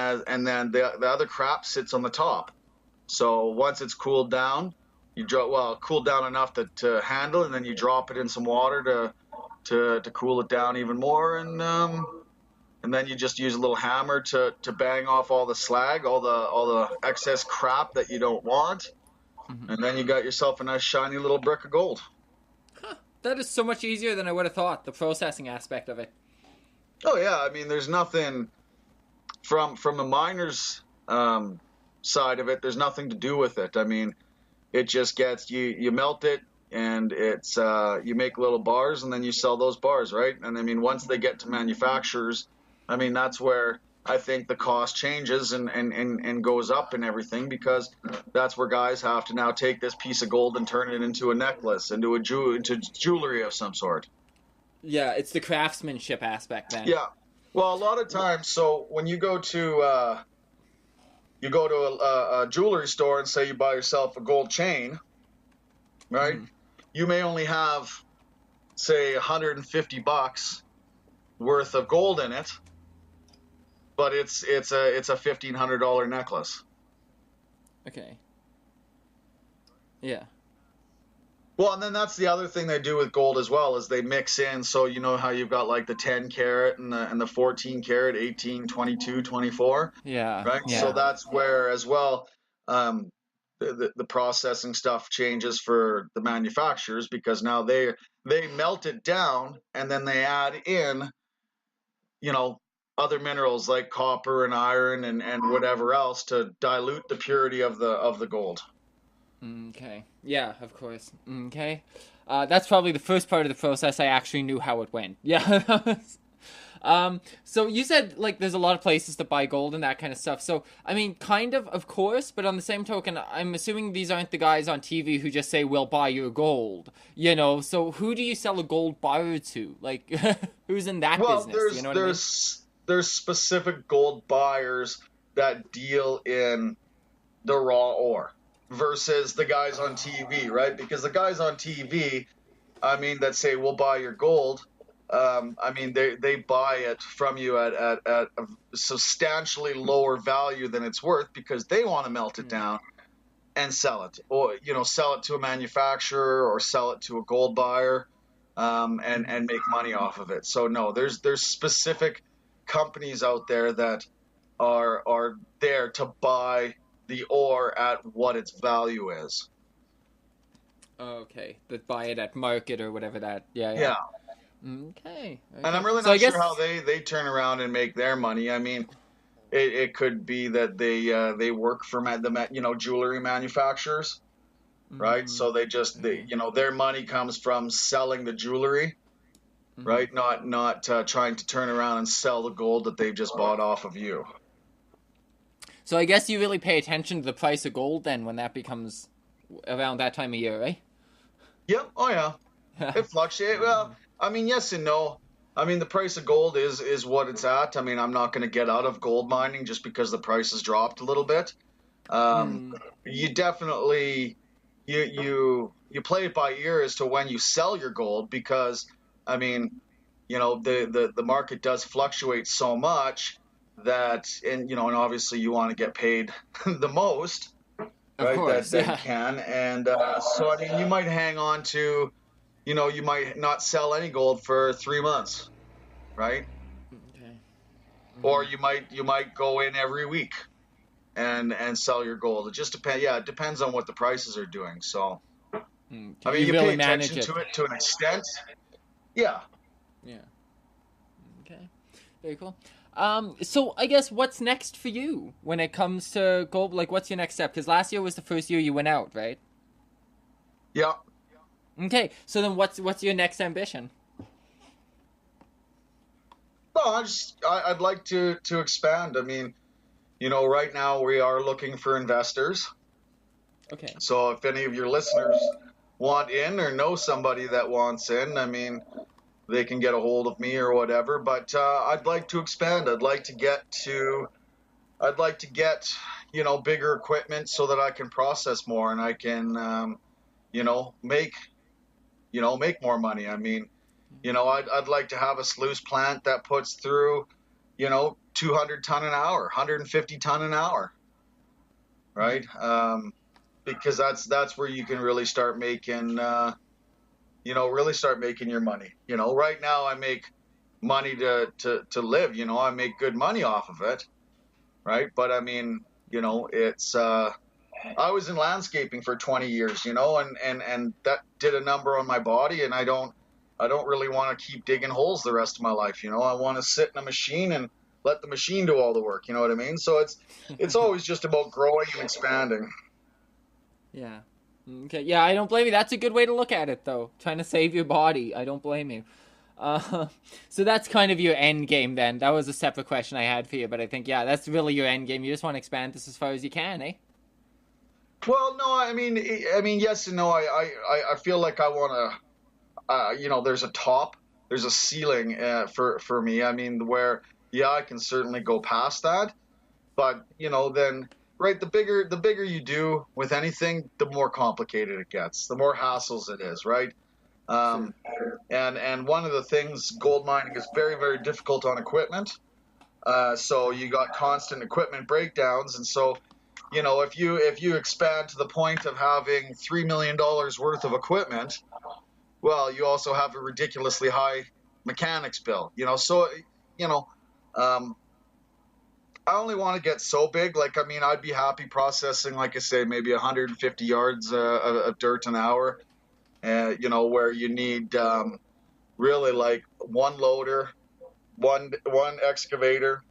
the other crap sits on the top. So once it's cooled down, you drop cooled down enough to handle, and then you drop it in some water to cool it down even more, and then you just use a little hammer to bang off all the slag, all the excess crap that you don't want, Hmm. and then you got yourself a nice shiny little brick of gold. Huh. That is so much easier than I would have thought. The processing aspect of it. Oh yeah, I mean, there's nothing from a miner's side of it. There's nothing to do with it. I mean, it just gets you melt it, and it's you make little bars, and then you sell those bars, right? And I mean, once they get to manufacturers, I mean, that's where I think the cost changes and goes up and everything, because that's where guys have to now take this piece of gold and turn it into a necklace, into jewelry of some sort. Yeah, it's the craftsmanship aspect then. Yeah. Well, a lot of times, so when you go to a jewelry store and say you buy yourself a gold chain, right? Hmm. You may only have, say, $150 worth of gold in it, but it's a $1,500 necklace. Okay. Yeah. Well, and then that's the other thing they do with gold as well is they mix in. So you know how you've got like the 10 carat and the 14 carat, 18, 22, 24, Yeah. right? So Yeah. that's where as well um, the processing stuff changes for the manufacturers, because now they melt it down and then they add in, you know, other minerals like copper and iron and whatever else to dilute the purity of the gold. Okay. Yeah, of course. Okay. That's probably the first part of the process I actually knew how it went. Yeah. So you said like there's a lot of places to buy gold and that kind of stuff. So I mean, kind of course, but on the same token, I'm assuming these aren't the guys on TV who just say we'll buy your gold. You know, so who do you sell a gold bar to? Like, who's in that Well, business? You know what I mean? there's specific gold buyers that deal in the raw ore versus the guys on TV, right? Because the guys on TV, I mean, that say we'll buy your gold. I mean, they buy it from you at a substantially lower value than it's worth because they want to melt it Mm. down and sell it, or sell it to a manufacturer or sell it to a gold buyer, and make money off of it. So no, there's specific companies out there that are there to buy the ore at what its value is. Okay, that buy it at market or whatever that. Yeah, yeah. Yeah, Okay, and okay. I'm really So I not sure how guess. they turn around and make their money. I mean, it could be that they work for jewelry manufacturers, right? Mm, So okay. their money comes from selling the jewelry, Hmm. right? Not trying to turn around and sell the gold that they've just bought off of you. So I guess you really pay attention to the price of gold then when that becomes around that time of year, right? Yep. Oh yeah. It fluctuates. Well, I mean, yes and no. I mean, the price of gold is what it's at. I mean, I'm not going to get out of gold mining just because the price has dropped a little bit. Um, Hmm. you definitely you play it by ear as to when you sell your gold because I mean, the market does fluctuate so much that and obviously you want to get paid the most, Of right? That course, that you yeah. can, and so I mean, you might hang on to, you might not sell any gold for 3 months, right? Okay. Or Hmm. you might go in every week and sell your gold. It just depends. Yeah, it depends on what the prices are doing. So, I Okay. mean, You you pay really manage attention it. to it to an extent. Yeah. Yeah. Okay. Very cool. So I guess what's next for you when it comes to gold? Like, what's your next step? Because last year was the first year you went out, right? Yeah. Okay. So then, what's your next ambition? Well, I'd like to expand. I mean, right now we are looking for investors. Okay. So if any of your listeners want in or know somebody that wants in, I mean, they can get a hold of me or whatever. But I'd like to expand. I'd like to get, bigger equipment so that I can process more and I can, you know, make, make more money. I mean, I'd like to have a sluice plant that puts through, 200 ton an hour, 150 ton an hour, right? Because that's where you can really start making, really start making your money. Right now I make money to live. I make good money off of it, right? But I mean, it's I was in landscaping for 20 years, and that did a number on my body, and I don't really want to keep digging holes the rest of my life. I want to sit in a machine and let the machine do all the work. You know what I mean? So it's always just about growing and expanding. Yeah. Okay. Yeah, I don't blame you. That's a good way to look at it, though. Trying to save your body. I don't blame you. Uh, so that's kind of your end game then. That was a separate question I had for you, but I think yeah, that's really your end game. You just want to expand this as far as you can, eh? Well, no, I mean, yes and no. I feel like I want to. There's a top, there's a ceiling for me. I mean, where yeah, I can certainly go past that, but then right, the bigger you do with anything, the more complicated it gets, the more hassles it is, right? True. Um, and one of the things, gold mining is very very difficult on equipment. So you got constant equipment breakdowns, and so if you expand to the point of having $3 million worth of equipment, well, you also have a ridiculously high mechanics bill. So you know, um, I only want to get so big. Like, I mean, I'd be happy processing, like I say, maybe 150 yards of dirt an hour. Where you need really like one loader, one excavator,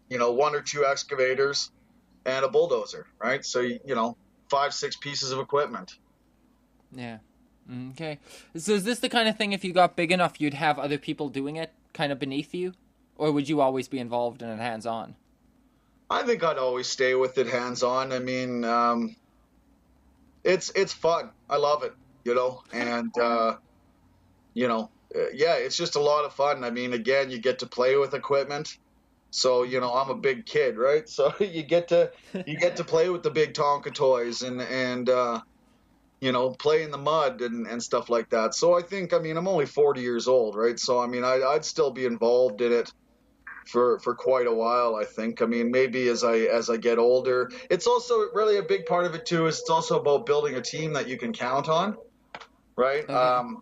one or two excavators, and a bulldozer, right? So 5 6 pieces of equipment. Yeah. Okay. So is this the kind of thing if you got big enough you'd have other people doing it kind of beneath you? Or would you always be involved in it hands on? I think I'd always stay with it hands on. I mean, it's fun. I love it, and yeah, it's just a lot of fun. I mean, again, you get to play with equipment. So I'm a big kid, right? So you get to play with the big Tonka toys and play in the mud and stuff like that. So I think, I mean, I'm only 40 years old, right? So I mean, I'd still be involved in it for quite a while. I think. I mean, maybe as I get older, it's also really a big part of it too. Is it's also about building a team that you can count on, right? Okay.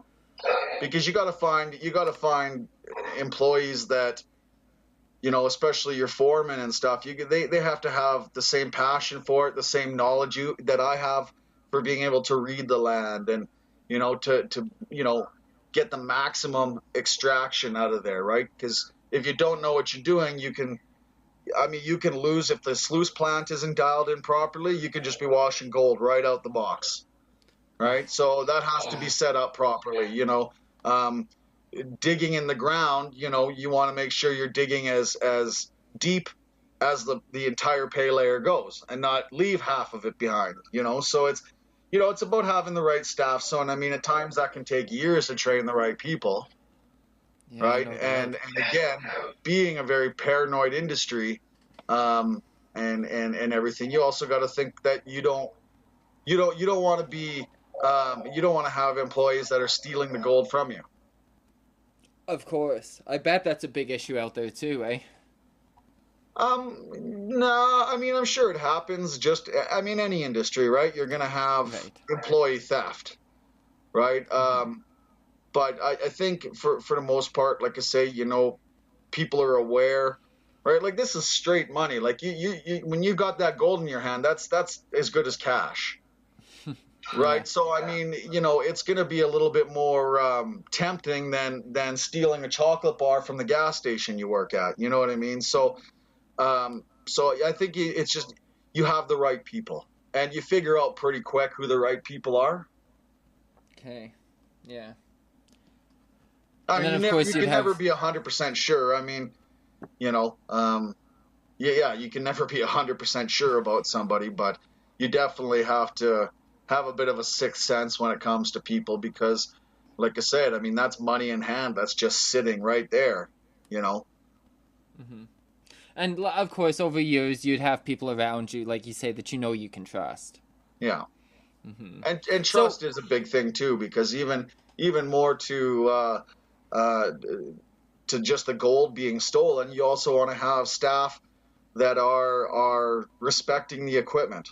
Because you got to find employees that especially your foremen and stuff. They have to have the same passion for it, the same knowledge that I have for being able to read the land and to get the maximum extraction out of there, right? Because if you don't know what you're doing, you can lose if the sluice plant isn't dialed in properly. You could just be washing gold right out the box, Oh, right? So that has to be yeah. set up properly. Um, Digging in the ground, you want to make sure you're digging as deep as the entire pay layer goes, and not leave half of it behind. So it's about having the right staff. So, and I mean, at times that can take years to train the right people, Yeah, right? no doubt. And again, being a very paranoid industry, and everything, you also got to think that you don't want to be you don't want to have employees that are stealing the gold from you. Of course. I bet that's a big issue out there too, eh? No, I mean, I'm sure it happens. I mean, any industry, right? You're gonna have Right. employee theft, right? Mm-hmm. But I think for the most part, like I say, people are aware, right? Like, this is straight money. Like, you when you got that gold in your hand, that's as good as cash, Yeah. right? So I mean, it's gonna be a little bit more tempting than stealing a chocolate bar from the gas station you work at. You know what I mean? So I think it's just you have the right people, and you figure out pretty quick who the right people are. Okay. Yeah. I And mean, then of you course you'd can never have. be 100% sure. I mean, you know, um, yeah, you can never be 100% sure about somebody, but you definitely have to have a bit of a sixth sense when it comes to people because, like I said, I mean, that's money in hand that's just sitting right there, you know. Hmm. And of course, over years, you'd have people around you, like you say, that you know you can trust. Yeah. Hmm. And So, trust is a big thing too, because even more uh, to just the gold being stolen, you also want to have staff that are respecting the equipment.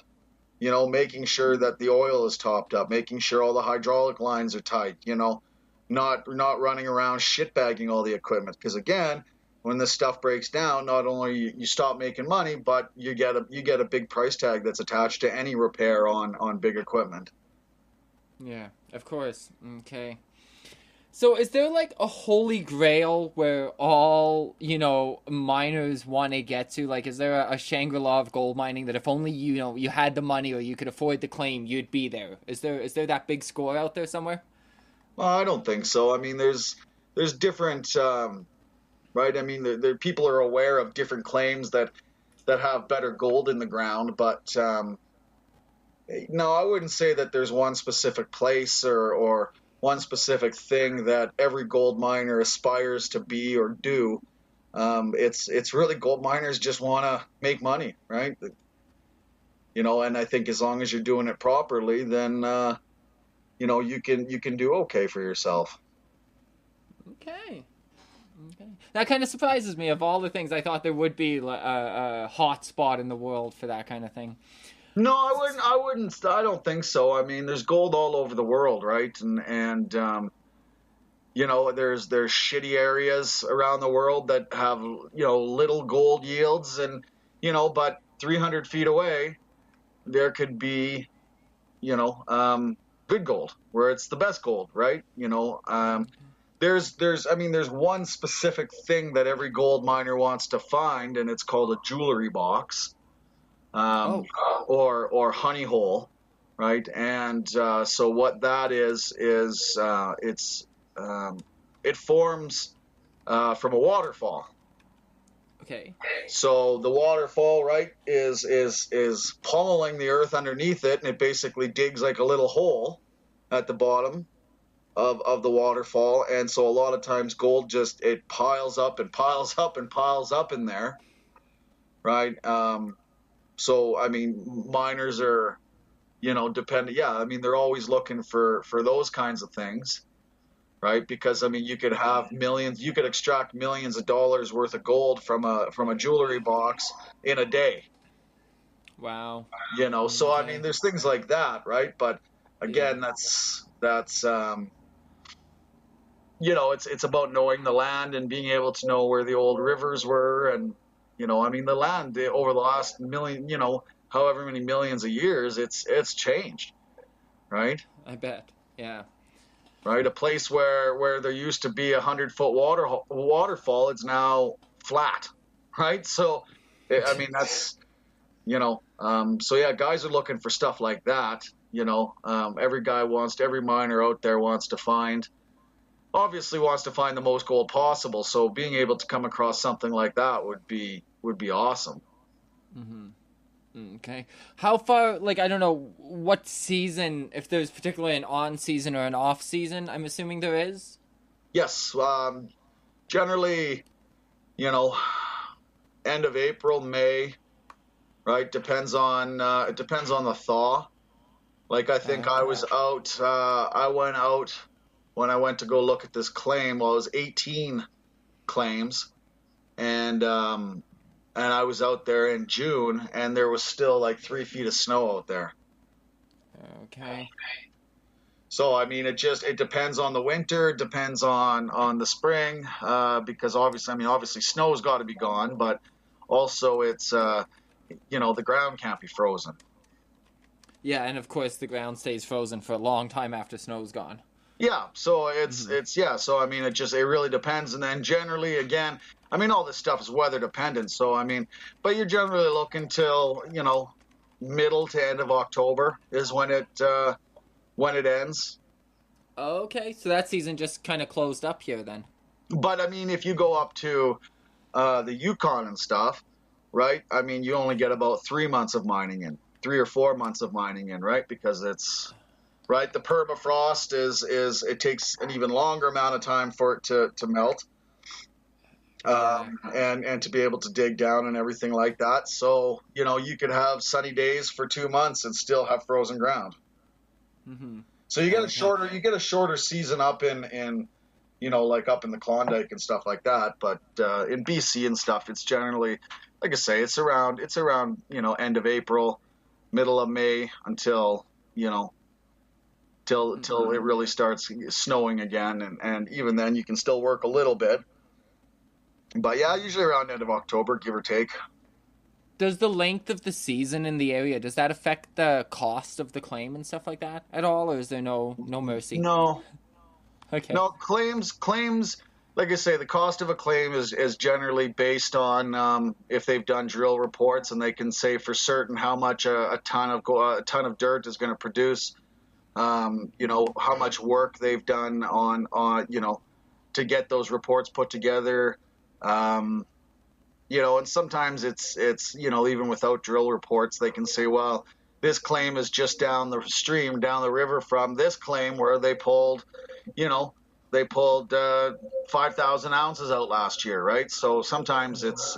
Making sure that the oil is topped up, making sure all the hydraulic lines are tight. Not running around shitbagging all the equipment. Because again, when this stuff breaks down, not only you stop making money, but you get a big price tag that's attached to any repair on big equipment. yeah, of course. Okay. So, is there like a holy grail where all, miners want to get to? Like, is there a Shangri-La of gold mining that if only, you had the money or you could afford the claim, you'd be there? Is there that big score out there somewhere? Well, I don't think so. I mean, there's different, right? I mean, people are aware of different claims that have better gold in the ground, but no, I wouldn't say that there's one specific place or one specific thing that every gold miner aspires to be or do. It's really gold miners just want to make money, right? And I think as long as you're doing it properly, then you can do okay for yourself. Okay. Okay. That kind of surprises me. Of all the things, I thought there would be a hot spot in the world for that kind of thing. No, I wouldn't. I wouldn't. I don't think so. I mean, there's gold all over the world, right? And there's shitty areas around the world that have little gold yields, and but 300 feet away there could be good gold where it's the best gold, right? There's one specific thing that every gold miner wants to find, and it's called a jewelry box, um, Oh, or honey hole, right? And so what that is it forms from a waterfall. okay. So the waterfall, right, is pummeling the earth underneath it, and it basically digs like a little hole at the bottom of the waterfall. And so a lot of times gold just it piles up and piles up and piles up in there, right? So I mean, miners are dependent. Yeah, I mean they're always looking for those kinds of things, right? Because I mean, you could extract millions of dollars worth of gold from a jewelry box in a day. Wow. So I mean, Okay. there's things like that, right? But Yeah. again, that's it's about knowing the land and being able to know where the old rivers were, and I mean, the land over the last million, however many millions of years, it's changed, right? I bet. Yeah. Right? A place where there used to be 100-foot waterfall, it's now flat, right? So, I mean, that's so yeah, guys are looking for stuff like that. Every miner out there obviously wants to find the most gold possible. So being able to come across something like that would be awesome. Okay. How far, like, I don't know what season, if there's particularly an on season or an off season, I'm assuming there is? Yes, generally, you know, end of April, May, right? It depends on the thaw. Like I think I Okay. was out. I went out when I went to go look at this claim. Well, it was 18 claims, and I was out there in June, and there was still like 3 feet of snow out there. Okay. So I mean, it depends on the winter, it depends on the spring, because obviously snow's got to be gone, but also it's the ground can't be frozen. Yeah, and of course the ground stays frozen for a long time after snow's gone. Yeah, so it's yeah, so I mean it really depends, and then generally again, I mean all this stuff is weather dependent, so I mean, but you're generally looking till middle to end of October is when it ends. Okay, so that season just kind of closed up here then. But I mean, if you go up to the Yukon and stuff, right? I mean, you only get about 3 months of mining in, 3 or 4 months of mining in, right? Because it's right. The permafrost is it takes an even longer amount of time for it to melt, Yeah. and to be able to dig down and everything like that. So you could have sunny days for 2 months and still have frozen ground. Mm-hmm. So Okay. you get a shorter season up in like up in the Klondike and stuff like that. But in BC and stuff, it's generally, like I say, it's around end of April, middle of May until till it really starts snowing again, and even then you can still work a little bit. But yeah, usually around end of October, give or take. Does the length of the season in the area, does that affect the cost of the claim and stuff like that at all, or is there no mercy? No, Okay. no claims. Like I say, the cost of a claim is generally based on if they've done drill reports and they can say for certain how much a ton of dirt is going to produce. How much work they've done on to get those reports put together. Um, and sometimes it's even without drill reports, they can say, well, this claim is just down the stream, down the river from this claim where you know, they pulled 5,000 ounces out last year, right? So sometimes it's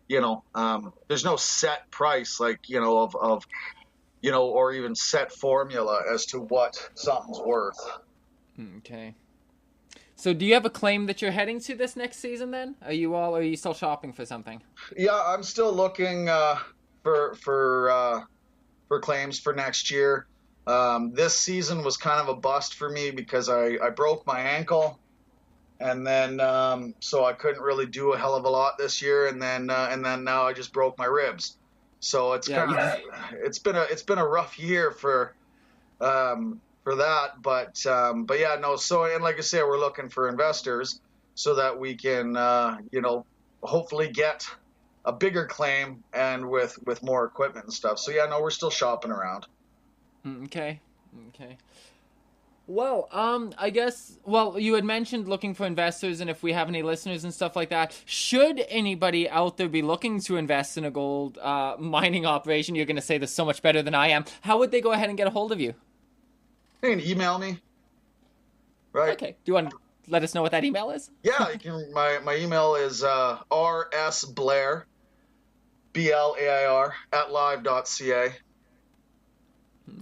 there's no set price like of or even set formula as to what something's worth. Okay. So do you have a claim that you're heading to this next season then? Are you still shopping for something? Yeah, I'm still looking for for claims for next year. This season was kind of a bust for me because I broke my ankle, and then so I couldn't really do a hell of a lot this year, and then now I just broke my ribs. So Yeah, you it's been a rough year for that, but yeah, no. So and like I say, we're looking for investors so that we can hopefully get a bigger claim and with more equipment and stuff. So yeah, no, we're still shopping around. Okay. Okay. Well, I guess, well, you had mentioned looking for investors, and if we have any listeners and stuff like that, should anybody out there be looking to invest in a gold mining operation, you're going to say this so much better than I am, how would they go ahead and get a hold of you? They can email me, right? Okay. Do you want to let us know what that email is? Yeah, you can. My email is rsblair blair at live.ca. All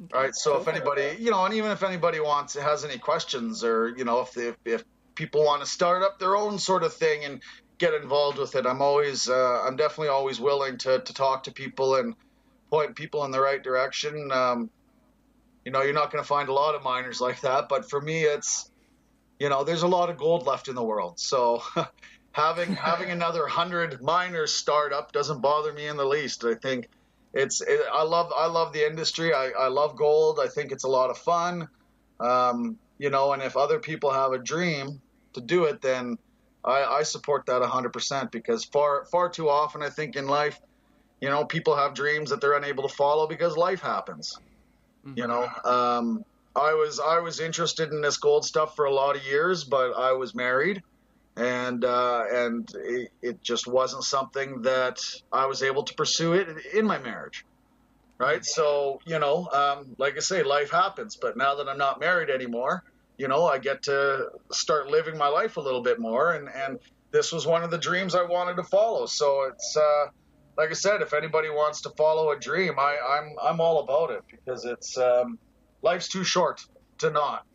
Okay. right. So if Perfect. anybody, and even if anybody has any questions, or if people want to start up their own sort of thing and get involved with it, I'm definitely always willing to talk to people and point people in the right direction. You're not going to find a lot of miners like that, but for me, it's there's a lot of gold left in the world. So having another 100 miners start up doesn't bother me in the least. I think I love the industry. I love gold. I think it's a lot of fun. And if other people have a dream to do it, then I support that 100% because far too often I think in life, people have dreams that they're unable to follow because life happens. You Mm-hmm. know, I was interested in this gold stuff for a lot of years, but I was married, and it just wasn't something that I was able to pursue it in my marriage. Right. So, like I say, life happens. But now that I'm not married anymore, I get to start living my life a little bit more. And this was one of the dreams I wanted to follow. So it's like I said, if anybody wants to follow a dream, I'm all about it, because it's life's too short to not.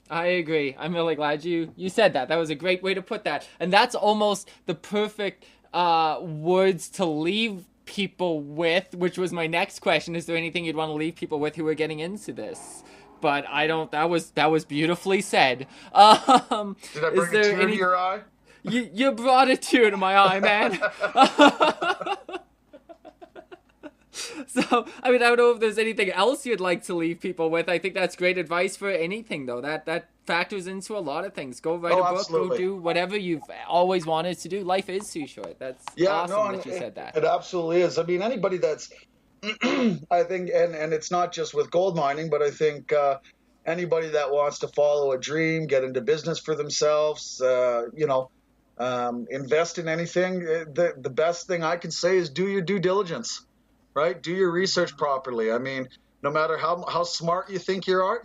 I agree. I'm really glad you said that. That was a great way to put that. And that's almost the perfect words to leave people with, which was my next question. Is there anything you'd want to leave people with who are getting into this? But I don't. That was beautifully said. Did I bring a tear to your eye? You brought a tear to my eye, man. So, I mean, I don't know if there's anything else you'd like to leave people with. I think that's great advice for anything, though. That factors into a lot of things. Go write a book. Absolutely. Go do whatever you've always wanted to do. Life is too short. That's awesome that you said that. It absolutely is. I mean, anybody that's, I think, and it's not just with gold mining, but I think anybody that wants to follow a dream, get into business for themselves, invest in anything, the best thing I can say is do your due diligence. Right? Do your research properly. I mean, no matter how smart you think you are,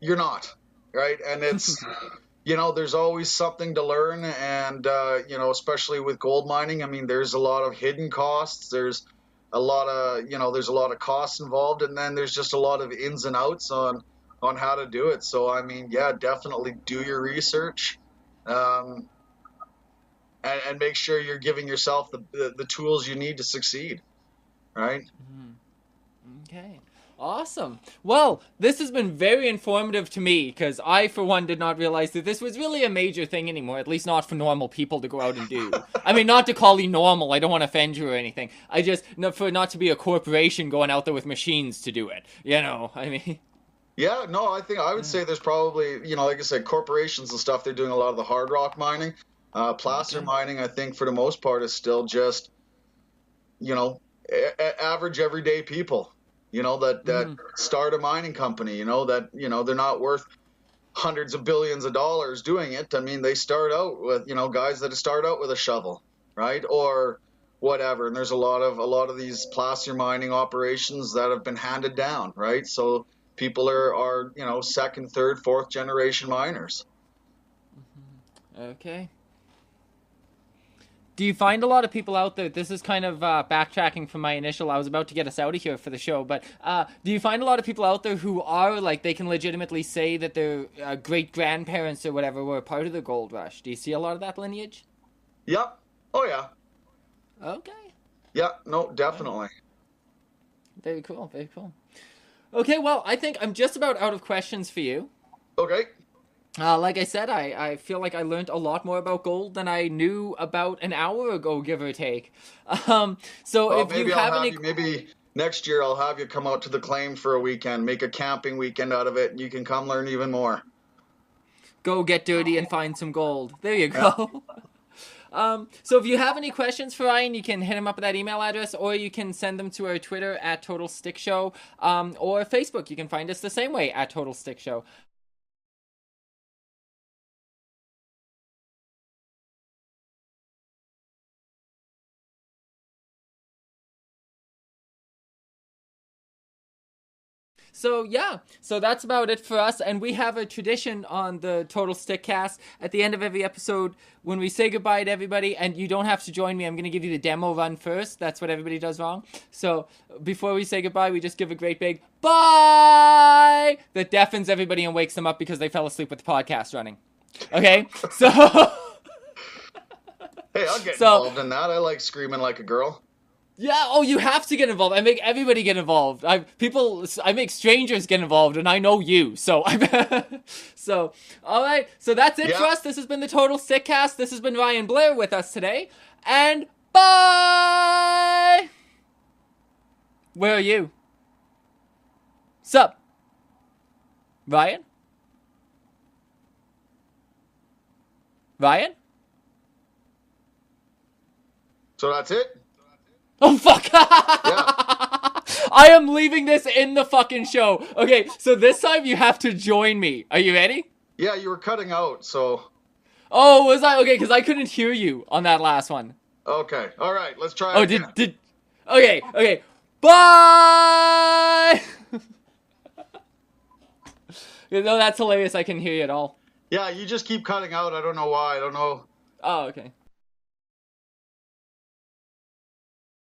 you're not. Right? And it's, there's always something to learn. And, especially with gold mining, I mean, there's a lot of hidden costs. There's a lot of costs involved. And then there's just a lot of ins and outs on how to do it. So, I mean, yeah, definitely do your research. And make sure you're giving yourself the tools you need to succeed. Right? Okay. Awesome. Well, this has been very informative to me, because I, for one, did not realize that this was really a major thing anymore, at least not for normal people to go out and do. I mean, not to call you normal, I don't want to offend you or anything. I just, not to be a corporation going out there with machines to do it. I mean... Yeah, no, I would say there's probably, like I said, corporations and stuff, they're doing a lot of the hard rock mining. Placer mining, I think, for the most part, is still just, average everyday people, that start a mining company, that, they're not worth hundreds of billions of dollars doing it. I mean, they start out with, guys that start out with a shovel, right? Or whatever. And there's a lot of these placer mining operations that have been handed down, right? So people are second, third, fourth generation miners. Okay. Do you find a lot of people out there, this is kind of backtracking from my initial, I was about to get us out of here for the show, but do you find a lot of people out there who are, like, they can legitimately say that their great-grandparents or whatever were part of the gold rush? Do you see a lot of that lineage? Yep. Oh, yeah. Okay. Yeah, no, definitely. Very cool, very cool. Okay, well, I think I'm just about out of questions for you. Okay. Like I said, I feel like I learned a lot more about gold than I knew about an hour ago, give or take. Maybe next year I'll have you come out to the claim for a weekend, make a camping weekend out of it, and you can come learn even more. Go get dirty and find some gold. There you go. Yeah. So if you have any questions for Ryan, you can hit him up at that email address, or you can send them to our Twitter at Total Stick Show, or Facebook. You can find us the same way at Total Stick Show. So that's about it for us, and we have a tradition on the Total Stickcast at the end of every episode when we say goodbye to everybody, and you don't have to join me. I'm going to give you the demo run first. That's what everybody does wrong. So before we say goodbye, we just give a great big bye that deafens everybody and wakes them up because they fell asleep with the podcast running. Okay? So... Hey, I'll get involved in that. I like screaming like a girl. Yeah, you have to get involved. I make everybody get involved. I make strangers get involved, and I know you. So, so all right. So that's it for us. This has been the Total Stickcast. This has been Ryan Blair with us today, and bye. Where are you? Sup, Ryan? Ryan? So that's it? Oh, fuck! Yeah. I am leaving this in the fucking show. Okay, so this time you have to join me. Are you ready? Yeah, you were cutting out, so... Oh, was I? Okay, because I couldn't hear you on that last one. Okay. All right. Let's try Oh, it again. Okay. Bye! No, that's hilarious. I couldn't hear you at all. Yeah, you just keep cutting out. I don't know why. I don't know. Oh, okay.